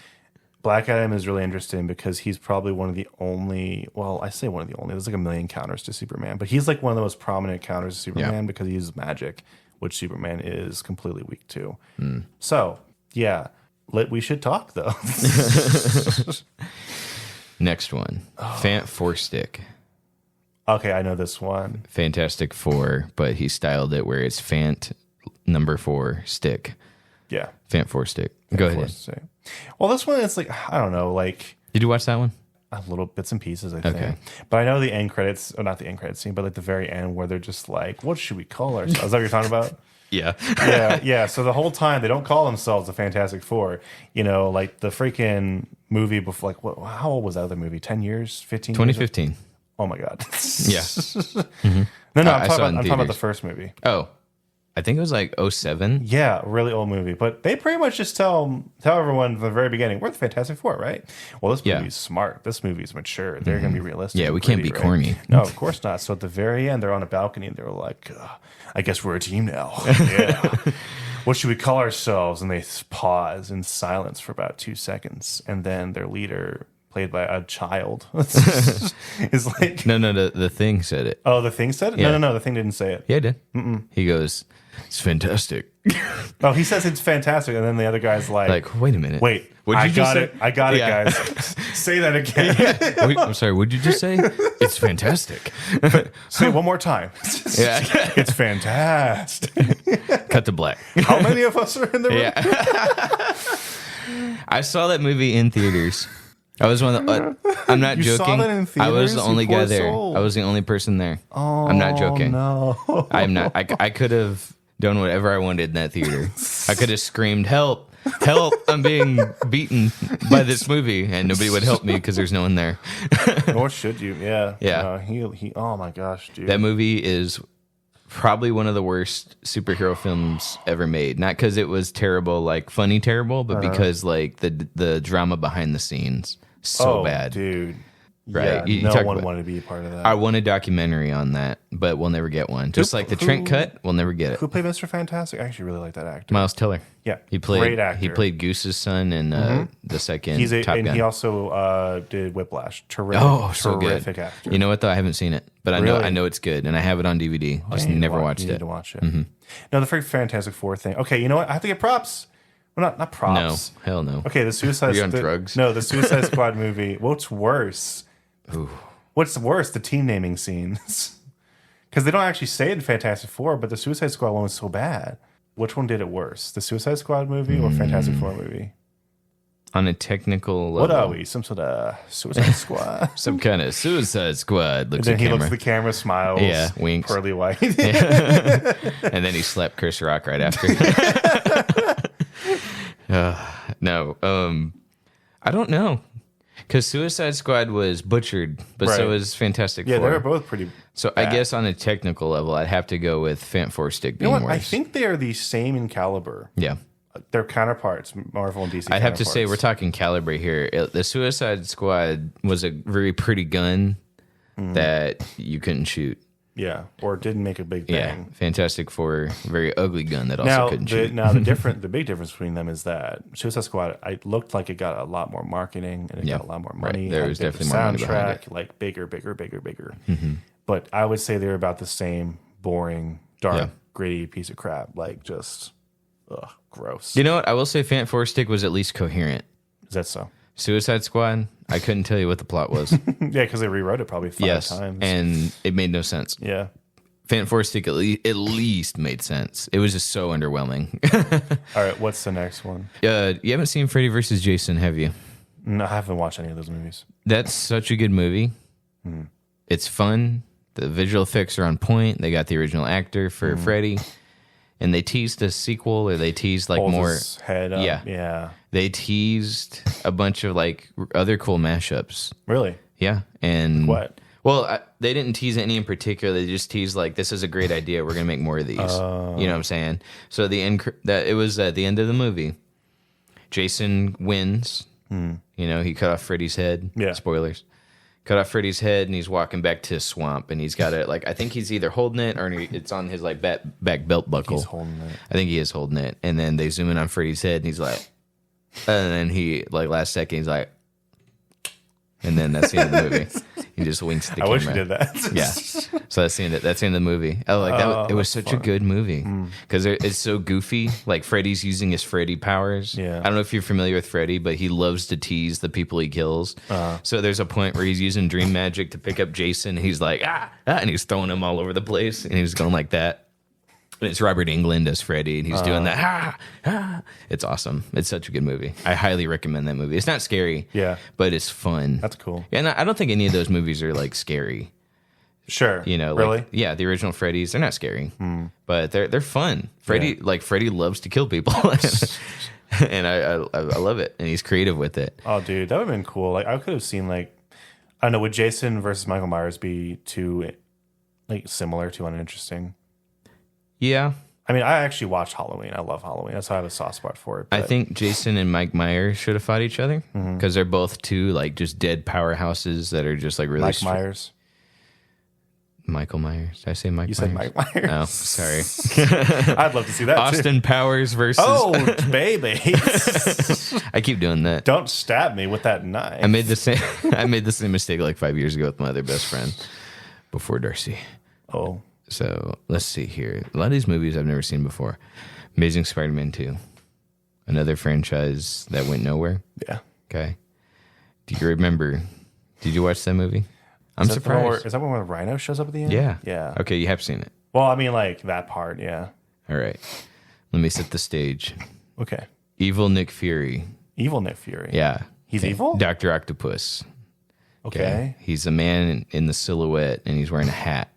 Black Adam is really interesting because he's probably one of the only, well, I say one of the only, there's like a million counters to Superman, but he's like one of the most prominent counters to Superman because he uses magic, which Superman is completely weak to. So, yeah, we should talk though. Next one, Fant Four Stick. Okay, I know this one. Fantastic Four, but he styled it where it's Fant number 4 stick. Yeah. Fant Four Stick. Go ahead. Well, this one is like, I don't know, like. Did you watch that one? A little bits and pieces, I think. But I know the end credits, or not the end credits scene, but like the very end where they're just like, what should we call ourselves? Is that what you're talking about? Yeah. So the whole time they don't call themselves the Fantastic Four. You know, like the freaking movie before, like, how old was that other movie? 10 years? 15 2015. Years? Oh my God. Yeah. No, I'm talking about the first movie. Oh. I think it was like 07. Yeah, really old movie. But they pretty much just tell everyone from the very beginning, we're the Fantastic Four, right? Well, this movie's smart. This movie's mature. They're going to be realistic. Yeah, we can't be corny. No, of course not. So at the very end, they're on a balcony and they're like, I guess we're a team now. Yeah. What should we call ourselves? And they pause in silence for about 2 seconds. And then their leader, played by a child, is like... No, the Thing said it. Oh, the Thing said it? Yeah. No, the Thing didn't say it. Yeah, it did. He goes... It's fantastic. Oh, he says it's fantastic, and then the other guy's like, wait a minute. Wait, I got it, guys. Say that again. Wait, I'm sorry, what'd you just say? It's fantastic. Say it one more time. Yeah. It's fantastic. Cut to black. How many of us are in the room? Yeah. I saw that movie in theaters. I was one of the, I'm not You joking. saw that in I was theaters? the only You poor guy there. soul. I was the only person there. Oh, I'm not joking. No. I'm not. I could have done whatever I wanted in that theater. I could have screamed, help, I'm being beaten by this movie, and nobody would help me because there's no one there. Nor should you. Yeah. Yeah. He. Oh my gosh, dude. That movie is probably one of the worst superhero films ever made. Not because it was terrible, like funny terrible, but because like the drama behind the scenes so bad, dude. Right? Yeah, no one wanted to be a part of that. I want a documentary on that, but we'll never get one. Just like the Trent cut, we'll never get it. Who played Mr. Fantastic? I actually really like that actor. Miles Teller. Yeah, he played. Great actor. He played Goose's son in the second Top Gun. And he also did Whiplash. Terrific. So good. Terrific actor. You know what though? I haven't seen it, but I know it's good, and I have it on DVD. Just never watched it. You need to watch it. No, the Fantastic Four thing. Okay, you know what? I have to get props. Well, not props. No, hell no. Okay, the Suicide. Are you on drugs? No, the Suicide Squad movie. What's worse? Ooh. What's worse, the team naming scenes. Because they don't actually say it in Fantastic Four, but the Suicide Squad one was so bad. Which one did it worse? The Suicide Squad movie or Fantastic Four movie? On a technical level. What are we? Some sort of Suicide Squad? Some kind of Suicide Squad. Looks and then at he camera. looks at the camera, smiles. Yeah, winks. Pearly white. Yeah. And then he slapped Chris Rock right after. No. I don't know. Because Suicide Squad was butchered, but so was Fantastic Four. Yeah, they were both pretty So bad. I guess on a technical level, I'd have to go with Fant Four Stick being You know what? worse. I think they are the same in caliber. Yeah. They're counterparts, Marvel and DC. I'd have to say we're talking caliber here. The Suicide Squad was a very pretty gun that you couldn't shoot. Yeah, or didn't make a big bang. Yeah, Fantastic Four, very ugly gun that also couldn't shoot. Now the big difference between them is that Suicide Squad, it looked like it got a lot more marketing and it got a lot more money. Right. There was definitely more money behind it. Like bigger. But I would say they're about the same boring, dark, gritty piece of crap. Like just, gross. You know what? I will say Fant Four Stick was at least coherent. Is that so? Suicide Squad, I couldn't tell you what the plot was. Yeah, because they rewrote it probably 5 times. And it made no sense. Yeah. Fant Four Stick at least made sense. It was just so underwhelming. All right, what's the next one? You haven't seen Freddy vs. Jason, have you? No, I haven't watched any of those movies. That's such a good movie. It's fun. The visual effects are on point. They got the original actor for Freddy. And they teased a sequel, or they teased like Holds more. his head up. Yeah. They teased a bunch of like other cool mashups. Really? Yeah. And What? Well, they didn't tease any in particular. They just teased like, this is a great idea. We're gonna make more of these. You know what I'm saying? So it was at the end of the movie. Jason wins. You know, he cut off Freddy's head. Yeah. Spoilers. Cut off Freddy's head, and he's walking back to his swamp, and he's got it like, I think he's either holding it or it's on his like back belt buckle. He's holding it. I think he is holding it, and then they zoom in on Freddy's head, and he's like, and then he like last second he's like, and then that's the end of the movie. He just winks at the camera. I wish he did that. Yeah. So that's the end of the movie. I like that. It was such a good movie because it's so goofy. Like Freddy's using his Freddy powers. Yeah. I don't know if you're familiar with Freddy, but he loves to tease the people he kills. So there's a point where he's using dream magic to pick up Jason. He's like, and he's throwing him all over the place, and he's going like that. And it's Robert Englund as Freddy, and he's doing that. It's awesome. It's such a good movie. I highly recommend that movie. It's not scary, but it's fun. That's cool. And I don't think any of those movies are like scary. Sure. You know, really? Like, yeah, the original Freddy's, they're not scary, but they're fun. Freddy loves to kill people, and I love it, and he's creative with it. Oh, dude, that would have been cool. Like I could have seen like, I don't know, would Jason versus Michael Myers be too like similar to uninteresting? Yeah. I mean, I actually watched Halloween. I love Halloween. That's why I have a soft spot for it. I think Jason and Mike Myers should have fought each other because they're both two like just dead powerhouses that are just like really. Mike Myers. Michael Myers. Did I say Mike Myers? You said Mike Myers. Oh, sorry. I'd love to see that Austin too. Powers versus. Oh, baby. I keep doing that. Don't stab me with that knife. I made the same mistake like 5 years ago with my other best friend before Darcy. Oh. So let's see here. A lot of these movies I've never seen before. Amazing Spider-Man 2. Another franchise that went nowhere. Yeah. Okay. Do you remember? Did you watch that movie? I'm surprised. Is that when Rhino shows up at the end? Yeah. Yeah. Okay, you have seen it. Well, I mean, like that part, yeah. All right. Let me set the stage. Okay. Evil Nick Fury. Evil Nick Fury. Yeah. He's evil? Dr. Octopus. Okay. He's a man in the silhouette, and he's wearing a hat.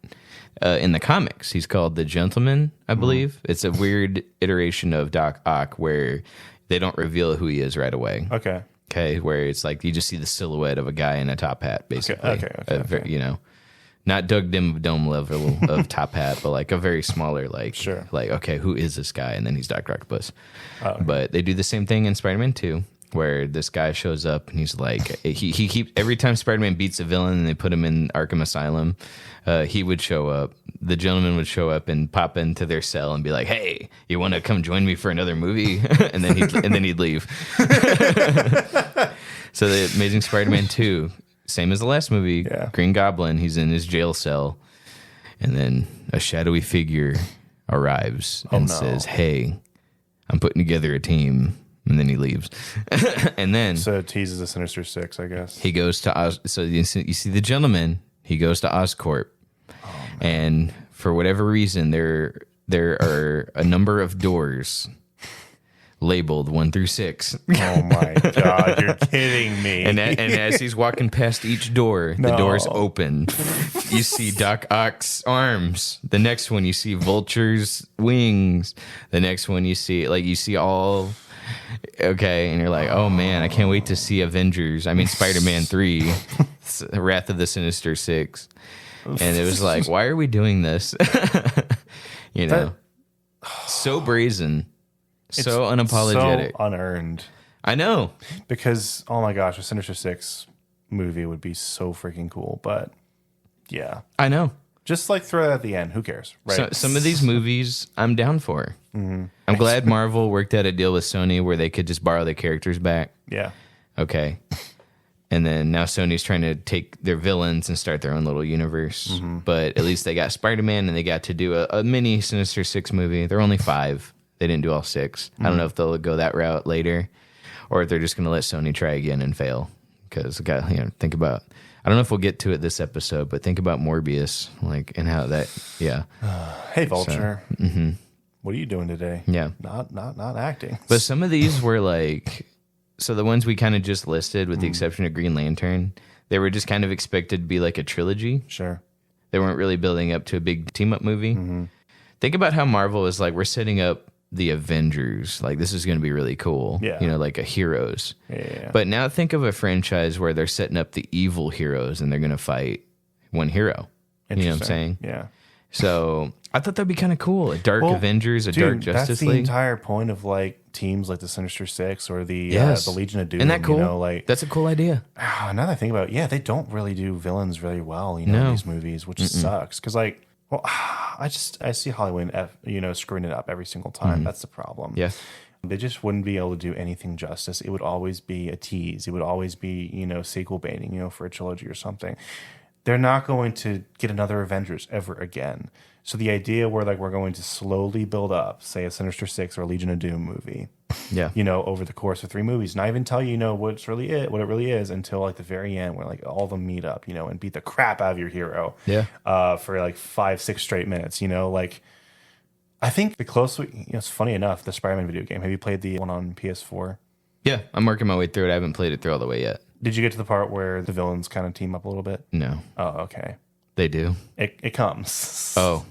In the comics, he's called the Gentleman, I believe. It's a weird iteration of Doc Ock where they don't reveal who he is right away. Okay. Okay, where it's like you just see the silhouette of a guy in a top hat, basically. Okay. You know, not Doug Dome level of top hat, but like a very smaller, like, Sure. Like, okay, who is this guy? And then he's Dr. Octopus. Okay. But they do the same thing in Spider-Man 2, where this guy shows up and he's like, he keeps every time Spider-Man beats a villain and they put him in Arkham Asylum, he would show up. The Gentleman would show up and pop into their cell and be like, "Hey, you want to come join me for another movie?" and then he'd leave. So the Amazing Spider-Man 2, same as the last movie, Green Goblin, he's in his jail cell, and then a shadowy figure arrives and says, "Hey, I'm putting together a team. And then he leaves. And then... So it teases the Sinister Six, I guess. He goes to Oz. So you see the gentleman. He goes to Oscorp. And for whatever reason, there are a number of doors labeled 1 through 6. Oh my God, you're kidding me. And as he's walking past each door, the doors open. You see Doc Ock's arms. The next one, you see Vulture's wings. The next one, you see all... Okay, and you're like, oh man, I can't wait to see Spider-Man 3, Wrath of the Sinister Six. And it was like, why are we doing this? So brazen, so unapologetic, so unearned. I know, because oh my gosh, a Sinister Six movie would be so freaking cool. But yeah, I know. Just like throw it at the end. Who cares? Right. So, some of these movies I'm down for. Mm-hmm. I'm glad Marvel worked out a deal with Sony where they could just borrow their characters back. Yeah. Okay. And then now Sony's trying to take their villains and start their own little universe. Mm-hmm. But at least they got Spider-Man and they got to do a mini Sinister Six movie. They're only 5. They didn't do all 6. Mm-hmm. I don't know if they'll go that route later or if they're just going to let Sony try again and fail. Because, think about... I don't know if we'll get to it this episode, but think about Morbius, and how that, yeah. Hey, Vulture. So, what are you doing today? Yeah. Not acting. But some of these were so the ones we kind of just listed, with the exception of Green Lantern, they were just kind of expected to be like a trilogy. Sure. They weren't really building up to a big team-up movie. Mm-hmm. Think about how Marvel is we're setting up the Avengers. This is going to be really cool. Yeah. A heroes. Yeah. But now think of a franchise where they're setting up the evil heroes and they're going to fight one hero. You know what I'm saying? Yeah. So I thought that'd be kind of cool. A dark Avengers, Dark Justice that's the League. Entire point of teams like the Sinister Six or the Legion of Doom. Isn't that cool? That's a cool idea. Now that I think about it, they don't really do villains really well, in these movies, which sucks. Because I see Hollywood, screwing it up every single time. That's the problem. Yeah. They just wouldn't be able to do anything justice. It would always be a tease. It would always be, sequel baiting, for a trilogy or something. They're not going to get another Avengers ever again. So the idea where we're going to slowly build up, say a Sinister Six or a Legion of Doom movie, over the course of 3 movies, not even tell you, what it really is until the very end where all of them meet up, and beat the crap out of your hero. Yeah. For 5-6 straight minutes, I think the closest, it's funny enough, the Spider-Man video game. Have you played the one on PS4? Yeah, I'm working my way through it. I haven't played it through all the way yet. Did you get to the part where the villains kind of team up a little bit? No. Oh, okay. They do? It comes. Oh.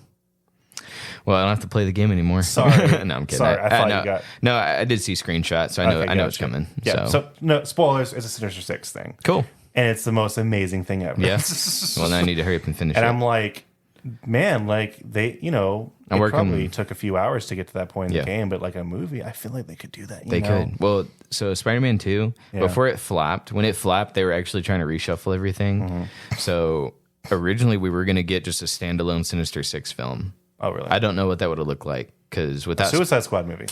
Well, I don't have to play the game anymore. Sorry. No, I'm kidding. Sorry, I thought you got... No, I did see screenshots, so I know it's coming. Yeah, so no, spoilers, it's a Sinister Six thing. Cool. And it's the most amazing thing ever. Yeah. Well, now I need to hurry up and finish it. And I'm like, man, they, probably took a few hours to get to that point in the game, but a movie, I feel like they could do that. They could. Well, so Spider-Man 2, before it flopped, when it flopped, they were actually trying to reshuffle everything. Mm-hmm. So originally we were going to get just a standalone Sinister Six film. Oh, really? I don't know what that would have looked like because without Suicide Squad movie,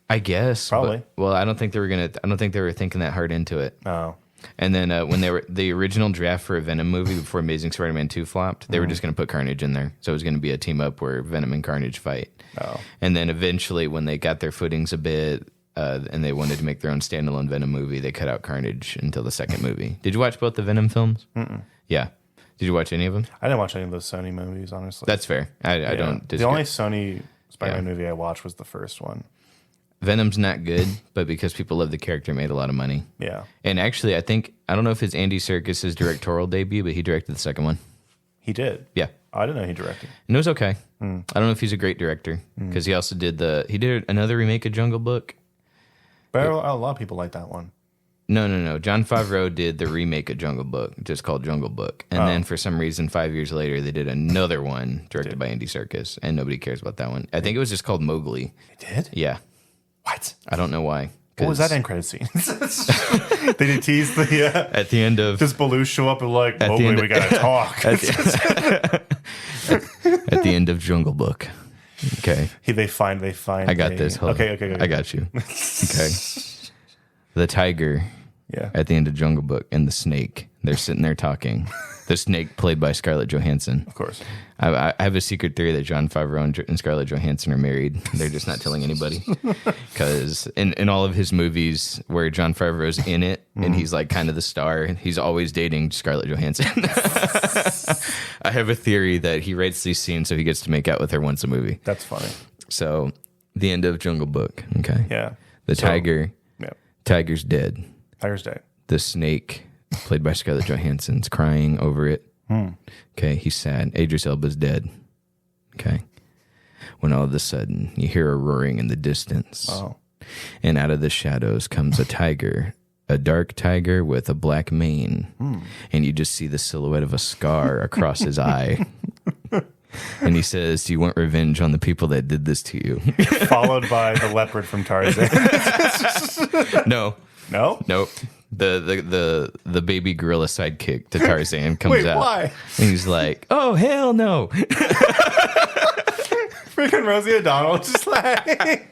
I guess probably. Well, I don't think they were thinking that hard into it. Oh. And then when they were the original draft for a Venom movie before Amazing Spider-Man 2 flopped, they were just going to put Carnage in there. So it was going to be a team up where Venom and Carnage fight. Oh. And then eventually when they got their footings a bit and they wanted to make their own standalone Venom movie, they cut out Carnage until the second movie. Did you watch both the Venom films? Mm-mm. Yeah. Did you watch any of them? I didn't watch any of those Sony movies, honestly. That's fair. I don't disagree. The only Sony Spider-Man movie I watched was the first one. Venom's not good, but because people love the character, it made a lot of money. Yeah. And actually, I don't know if it's Andy Serkis' directorial debut, but he directed the second one. He did? Yeah. Oh, I didn't know he directed. And it was okay. I don't know if he's a great director, because he also did another remake of Jungle Book. But a lot of people like that one. No. Jon Favreau did the remake of Jungle Book, just called Jungle Book. And then for some reason, 5 years later, they did another one directed by Andy Serkis, and nobody cares about that one. I think it was just called Mowgli. It did? Yeah. What? I don't know why. What was that end credit scene? They did tease at the end of... Does Baloo show up and Mowgli, we gotta talk. At the end of Jungle Book. Okay. They find. I got this. Hold okay. on. I got you. Okay. The tiger. Yeah. At the end of Jungle Book and the snake. They're sitting there talking. The snake played by Scarlett Johansson. Of course. I have a secret theory that Jon Favreau and Scarlett Johansson are married. They're just not telling anybody. Because in all of his movies where Jon Favreau's in it, and he's like kind of the star, he's always dating Scarlett Johansson. I have a theory that he writes these scenes so he gets to make out with her once a movie. That's funny. So, the end of Jungle Book. Okay. Yeah. Tiger's dead. Tiger's dead. The snake, played by Scarlett Johansson's crying over it. Okay, he's sad. Idris Elba's dead. Okay. When all of a sudden you hear a roaring in the distance. Oh. And out of the shadows comes a tiger, a dark tiger with a black mane. And you just see the silhouette of a scar across his eye. And he says, "Do you want revenge on the people that did this to you?" Followed by the leopard from Tarzan. No. No? Nope. The baby gorilla sidekick to Tarzan comes Wait, out. why? And he's like, "Oh, hell no." Freaking Rosie O'Donnell just like...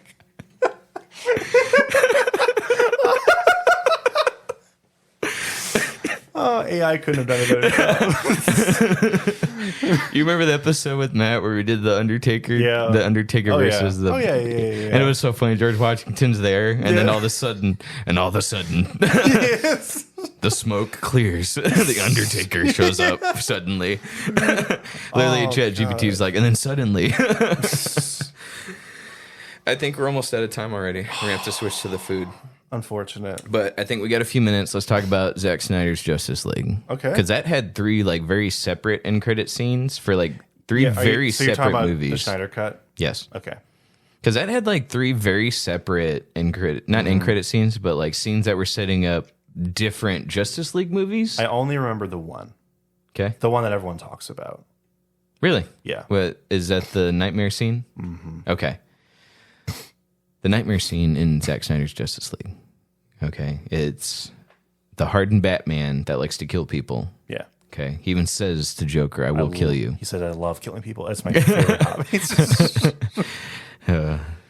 Oh, AI couldn't have done a better job. You remember the episode with Matt where we did the Undertaker? Yeah. The Undertaker versus the... Yeah. And it was so funny. George Washington's there, and then all of a sudden, Yes. the smoke clears. The Undertaker shows up suddenly. Literally, ChatGPT's like, and then suddenly... I think we're almost out of time already. We're going to have to switch to the food. Unfortunate. But I think we got a few minutes. Let's talk about Zack Snyder's Justice League. Okay. Because that had three like very separate end credit scenes for like three very so you're separate talking about movies. the Snyder Cut? Yes. Okay. Because that had like three very separate end credit, not end credit scenes, but like scenes that were setting up different Justice League movies. I only remember the one. Okay. The one that everyone talks about. Really? Yeah. What is that? The nightmare scene? Mm-hmm. Okay. The nightmare scene in Zack Snyder's Justice League. Okay. It's the hardened Batman that likes to kill people. Yeah. Okay. He even says to Joker, I will kill you. He said, I love killing people. That's my favorite hobby.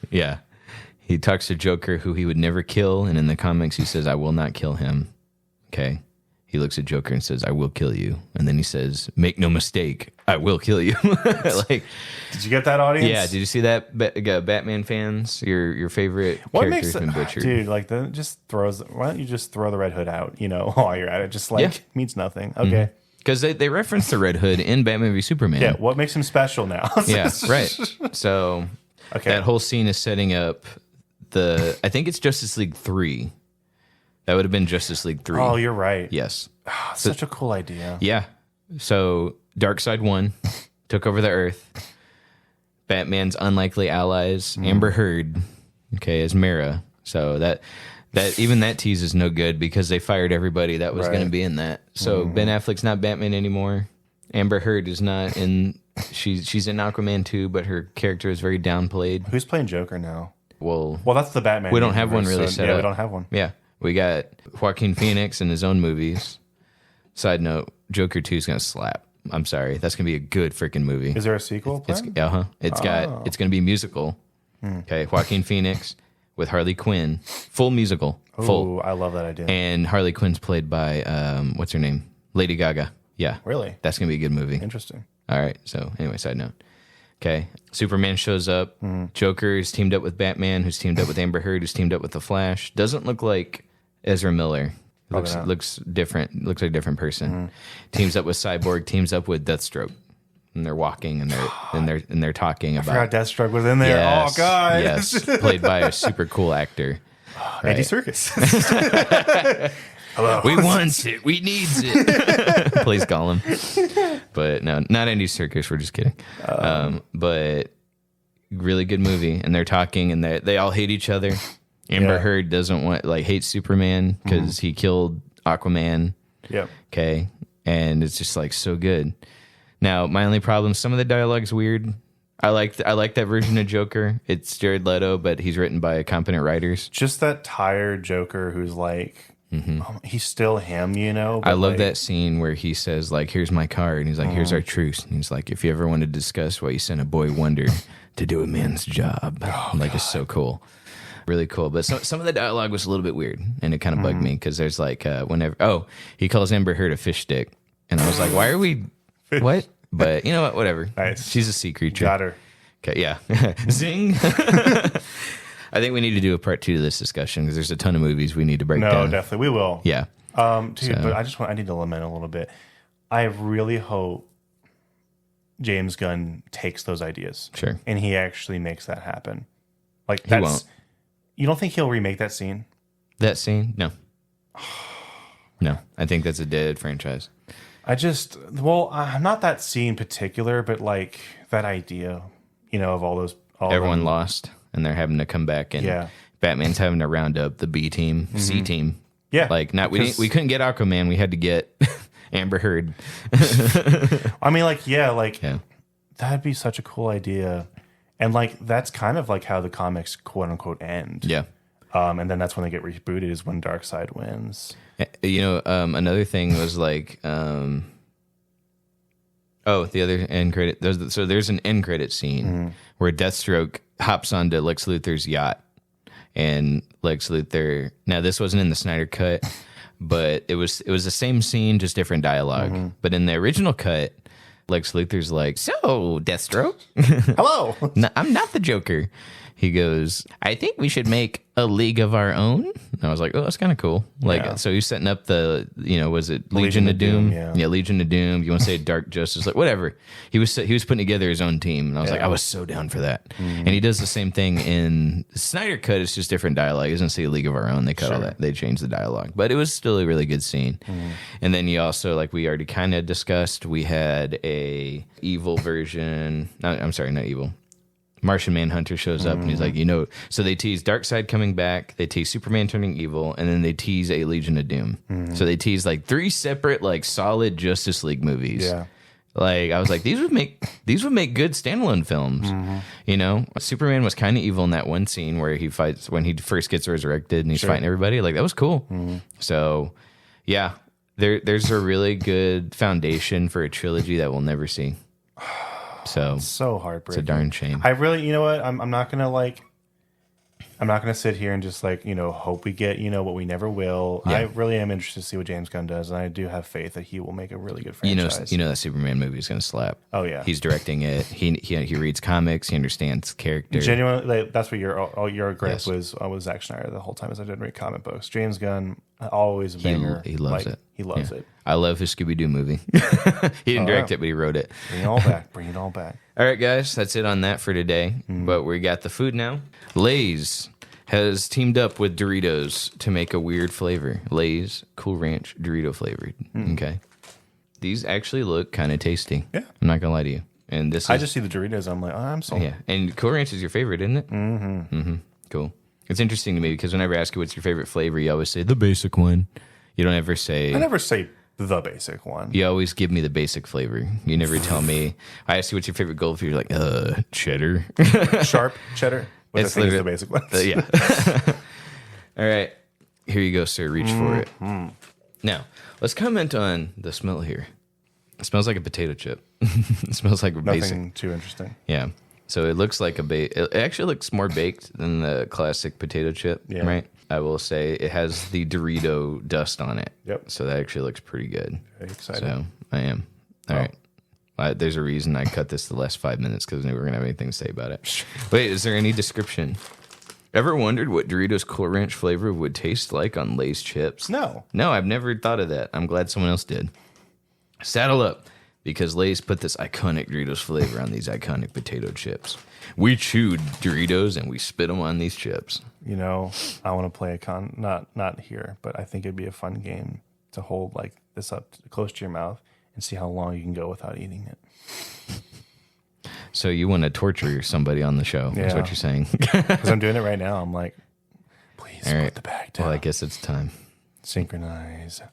Yeah. He talks to Joker, who he would never kill. And in the comics, he says, I will not kill him. Okay. He looks at Joker and says, I will kill you. And then he says, make no mistake, I will kill you. Like, did you get that, audience? yeah. Did you see that, Batman fans? Your favorite character's been butchered. Dude, like, why don't you just throw the Red Hood out, while you're at it? Just like, means nothing. Okay. Because they reference the Red Hood in Batman v Superman. Yeah, what makes him special now? Yeah, right. So that whole scene is setting up I think it's Justice League 3. That would have been Justice League 3. Oh, you're right. Yes. Oh, such a cool idea. Yeah. So Darkseid 1 took over the Earth. Batman's unlikely allies, Amber Heard, as Mara. So that even that tease is no good because they fired everybody that was going to be in that. So Ben Affleck's not Batman anymore. Amber Heard is not in. She's in Aquaman 2, but her character is very downplayed. Who's playing Joker now? Well, that's the Batman. We don't have one really set up. Yeah, we don't have one. Yeah. We got Joaquin Phoenix in his own movies. Side note, Joker 2 is going to slap. I'm sorry. That's going to be a good freaking movie. Is there a sequel planned? It's going to be musical. Okay. Joaquin Phoenix with Harley Quinn. Full musical. Full. Ooh, I love that idea. And Harley Quinn's played by, what's her name? Lady Gaga. Yeah. Really? That's going to be a good movie. Interesting. All right. So anyway, side note. Okay. Superman shows up. Joker is teamed up with Batman, who's teamed up with Amber Heard, who's teamed up with The Flash. Doesn't look like Ezra Miller. Looks different. Looks like a different person. Teams up with Cyborg. Teams up with Deathstroke, and they're walking and they're talking about. I forgot Deathstroke was in there. Yes, oh God! Yes, played by a super cool actor. Andy Serkis. Hello. We wants it. We needs it. Please call him. But no, not Andy Serkis. We're just kidding. But really good movie, and they're talking, and they all hate each other. Amber Heard hates Superman because he killed Aquaman. Yep. Okay. And it's just like so good. Now, my only problem, some of the dialogue's weird. I like that version of Joker. It's Jared Leto, but he's written by competent writers. Just that tired Joker who's like, he's still him, I love that scene where he says, like, here's my card. And he's like, here's our truce. And he's like, if you ever want to discuss why you sent a boy wonder to do a man's job. It's so cool. really cool. But some of the dialogue was a little bit weird, and it kind of bugged me because there's like he calls Amber Heard a fish stick, and I was like, why are we what? But you know what? Whatever. Nice. She's a sea creature. Got her. Okay, yeah. Zing. I think we need to do a part 2 to this discussion because there's a ton of movies we need to break down. No, definitely. We will. Yeah. Dude, but I need to lament a little bit. I really hope James Gunn takes those ideas. Sure. And he actually makes that happen. Like, he won't. You don't think he'll remake that scene? That scene? No. No. I think that's a dead franchise. Not that scene in particular, but like that idea, of all those. Everyone lost, and they're having to come back, and Batman's having to round up the B team, C team. Yeah, like we couldn't get Aquaman, we had to get Amber Heard. I mean, that'd be such a cool idea, and like that's kind of like how the comics quote unquote end. Yeah, and then that's when they get rebooted is when Darkseid wins. Another thing was like, the other end credit. There's an end credit scene where Deathstroke hops onto Lex Luthor's yacht, and Lex Luthor. Now this wasn't in the Snyder cut, but it was the same scene, just different dialogue. But in the original cut, Lex Luthor's like, "So, Deathstroke, hello, no, I'm not the Joker." He goes, "I think we should make a league of our own." And I was like, "Oh, that's kind of cool." So he's setting up the, was it Legion of Doom? Yeah, Legion of Doom. You want to say Dark Justice? Like whatever. He was putting together his own team, and I was like, I was so down for that. And he does the same thing in Snyder Cut. It's just different dialogue. He doesn't say League of Our Own. They cut all that. They changed the dialogue, but it was still a really good scene. And then you also, like we already kind of discussed, we had a evil version. I'm sorry, not evil. Martian Manhunter shows up and he's like, so they tease Darkseid coming back, they tease Superman turning evil, and then they tease a Legion of Doom. So they tease like 3 separate, like solid Justice League movies. Yeah. Like I was like, these would make good standalone films. Superman was kind of evil in that one scene where he fights when he first gets resurrected and he's fighting everybody. Like that was cool. So yeah, there's a really good foundation for a trilogy that we'll never see. So heartbreaking. It's a darn shame. I really, I'm not gonna sit here and just hope we get what we never will. Yeah. I really am interested to see what James Gunn does, and I do have faith that he will make a really good franchise. That Superman movie is gonna slap. Oh yeah, he's directing it. He reads comics. He understands character. Genuinely, that's what your gripe was Zack Snyder the whole time, is I didn't read comic books. James Gunn, always a banger. He loves it. He loves it. I love his Scooby-Doo movie. He didn't direct it, but he wrote it. Bring it all back. Bring it all back. All right, guys, that's it on that for today. But we got the food now. Lay's has teamed up with Doritos to make a weird flavor. Lay's Cool Ranch Dorito flavored. Okay. These actually look kind of tasty. Yeah. I'm not going to lie to you. And I just see the Doritos. I'm like, I'm sold. Yeah. And Cool Ranch is your favorite, isn't it? Cool. It's interesting to me because whenever I ask you what's your favorite flavor, you always say the basic one. You don't ever say... I never say the basic one. You always give me the basic flavor. You never tell me... I ask you what's your favorite goldfish. You're like, cheddar. Sharp cheddar. Which It's I think is the basic one. Yeah. All right. Here you go, sir. Reach for it. Now, let's comment on the smell here. It smells like a potato chip. It smells like Nothing basic. too interesting. Yeah. So it looks like it actually looks more baked than the classic potato chip, right? I will say it has the Dorito dust on it. Yep. So that actually looks pretty good. Very excited. So I am. All right. There's a reason I cut this the last 5 minutes because I knew we were going to have anything to say about it. Wait, is there any description? Ever wondered what Doritos Cool Ranch flavor would taste like on Lay's chips? No. No, I've never thought of that. I'm glad someone else did. Saddle up, because Lay's put this iconic Doritos flavor on these iconic potato chips. We chewed Doritos and we spit them on these chips. I want to play not here, but I think it'd be a fun game to hold like this up close to your mouth and see how long you can go without eating it. So you want to torture somebody on the show, is what you're saying. Because I'm doing it right now. I'm like, please put the bag down. Well, I guess it's time. Synchronize.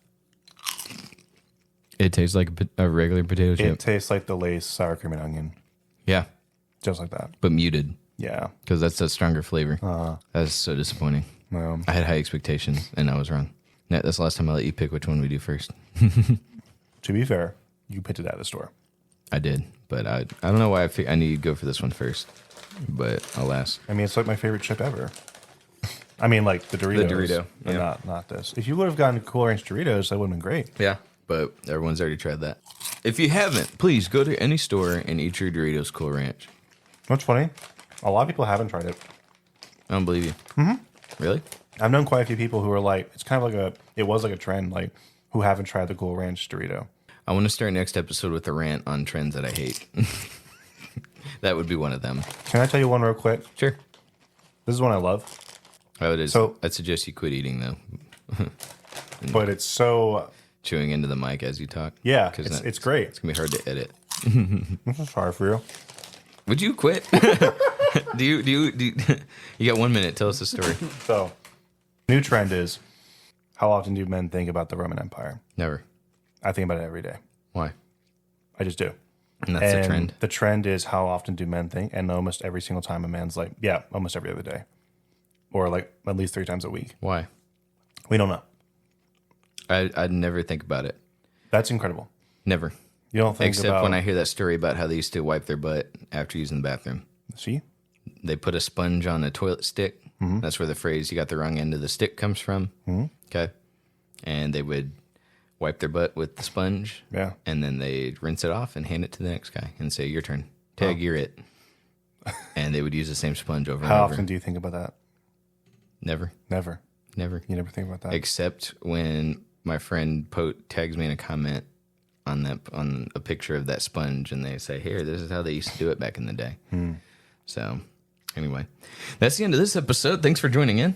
It tastes like a regular potato chip. It tastes like the Lay's sour cream and onion. Yeah. Just like that. But muted. Yeah. Because that's a stronger flavor. That's so disappointing. I had high expectations, and I was wrong. That's the last time I let you pick which one we do first. To be fair, you picked it at the store. I did, but I don't know why I need to go for this one first. But alas. I mean, it's like my favorite chip ever. I mean, like the Doritos. The Dorito. But Yeah. not this. If you would have gotten Cool Ranch Doritos, that would have been great. Yeah, but everyone's already tried that. If you haven't, please go to any store and eat your Doritos Cool Ranch. What's funny? A lot of people haven't tried it. I don't believe you. Mm-hmm. Really? I've known quite a few people who are like, it's kind of like it was like a trend, like who haven't tried the Cool Ranch Dorito. I want to start next episode with a rant on trends that I hate. That would be one of them. Can I tell you one real quick? Sure. This is one I love. Oh, it is. So, I'd suggest you quit eating, though. But it's so... Chewing into the mic as you talk. Yeah, it's great. It's going to be hard to edit. I'm so sorry for you. Would you quit? Do you you got 1 minute. Tell us a story. So, new trend is, how often do men think about the Roman Empire? Never. I think about it every day. Why? I just do. And that's the trend. The trend is how often do men think, and almost every single time a man's like, yeah, almost every other day. Or like at least 3 times a week. Why? We don't know. I'd never think about it. That's incredible. Never. You don't think Except when I hear that story about how they used to wipe their butt after using the bathroom. See? They put a sponge on a toilet stick. Mm-hmm. That's where the phrase, you got the wrong end of the stick comes from. Mm-hmm. Okay. And they would wipe their butt with the sponge. Yeah. And then they'd rinse it off and hand it to the next guy and say, your turn. Tag, you're it. And they would use the same sponge over and over. How often do you think about that? Never. Never. Never. You never think about that? Except when my friend tags me in a comment on a picture of that sponge, and they say, here, this is how they used to do it back in the day. So anyway, that's the end of this episode. Thanks for joining in.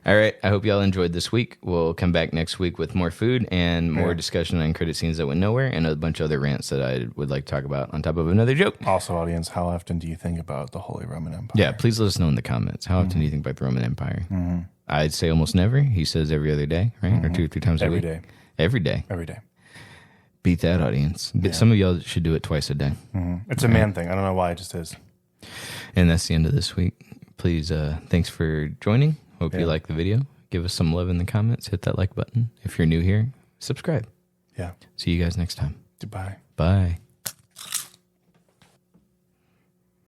All right. I hope y'all enjoyed this week. We'll come back next week with more food and more discussion on credit scenes that went nowhere and a bunch of other rants that I would like to talk about on top of another joke. Also, audience, how often do you think about the Holy Roman Empire? Yeah, please let us know in the comments. How often do you think about the Roman Empire? I'd say almost never. He says every other day, right? Or 2 or 3 times a week. Every day. Every day. Every day. Beat that, audience. Yeah. Some of y'all should do it twice a day. It's a man thing. I don't know why, it just is. And that's the end of this week. Please, thanks for joining. Hope you like the video. Give us some love in the comments. Hit that like button. If you're new here, subscribe. Yeah. See you guys next time. Goodbye. Bye.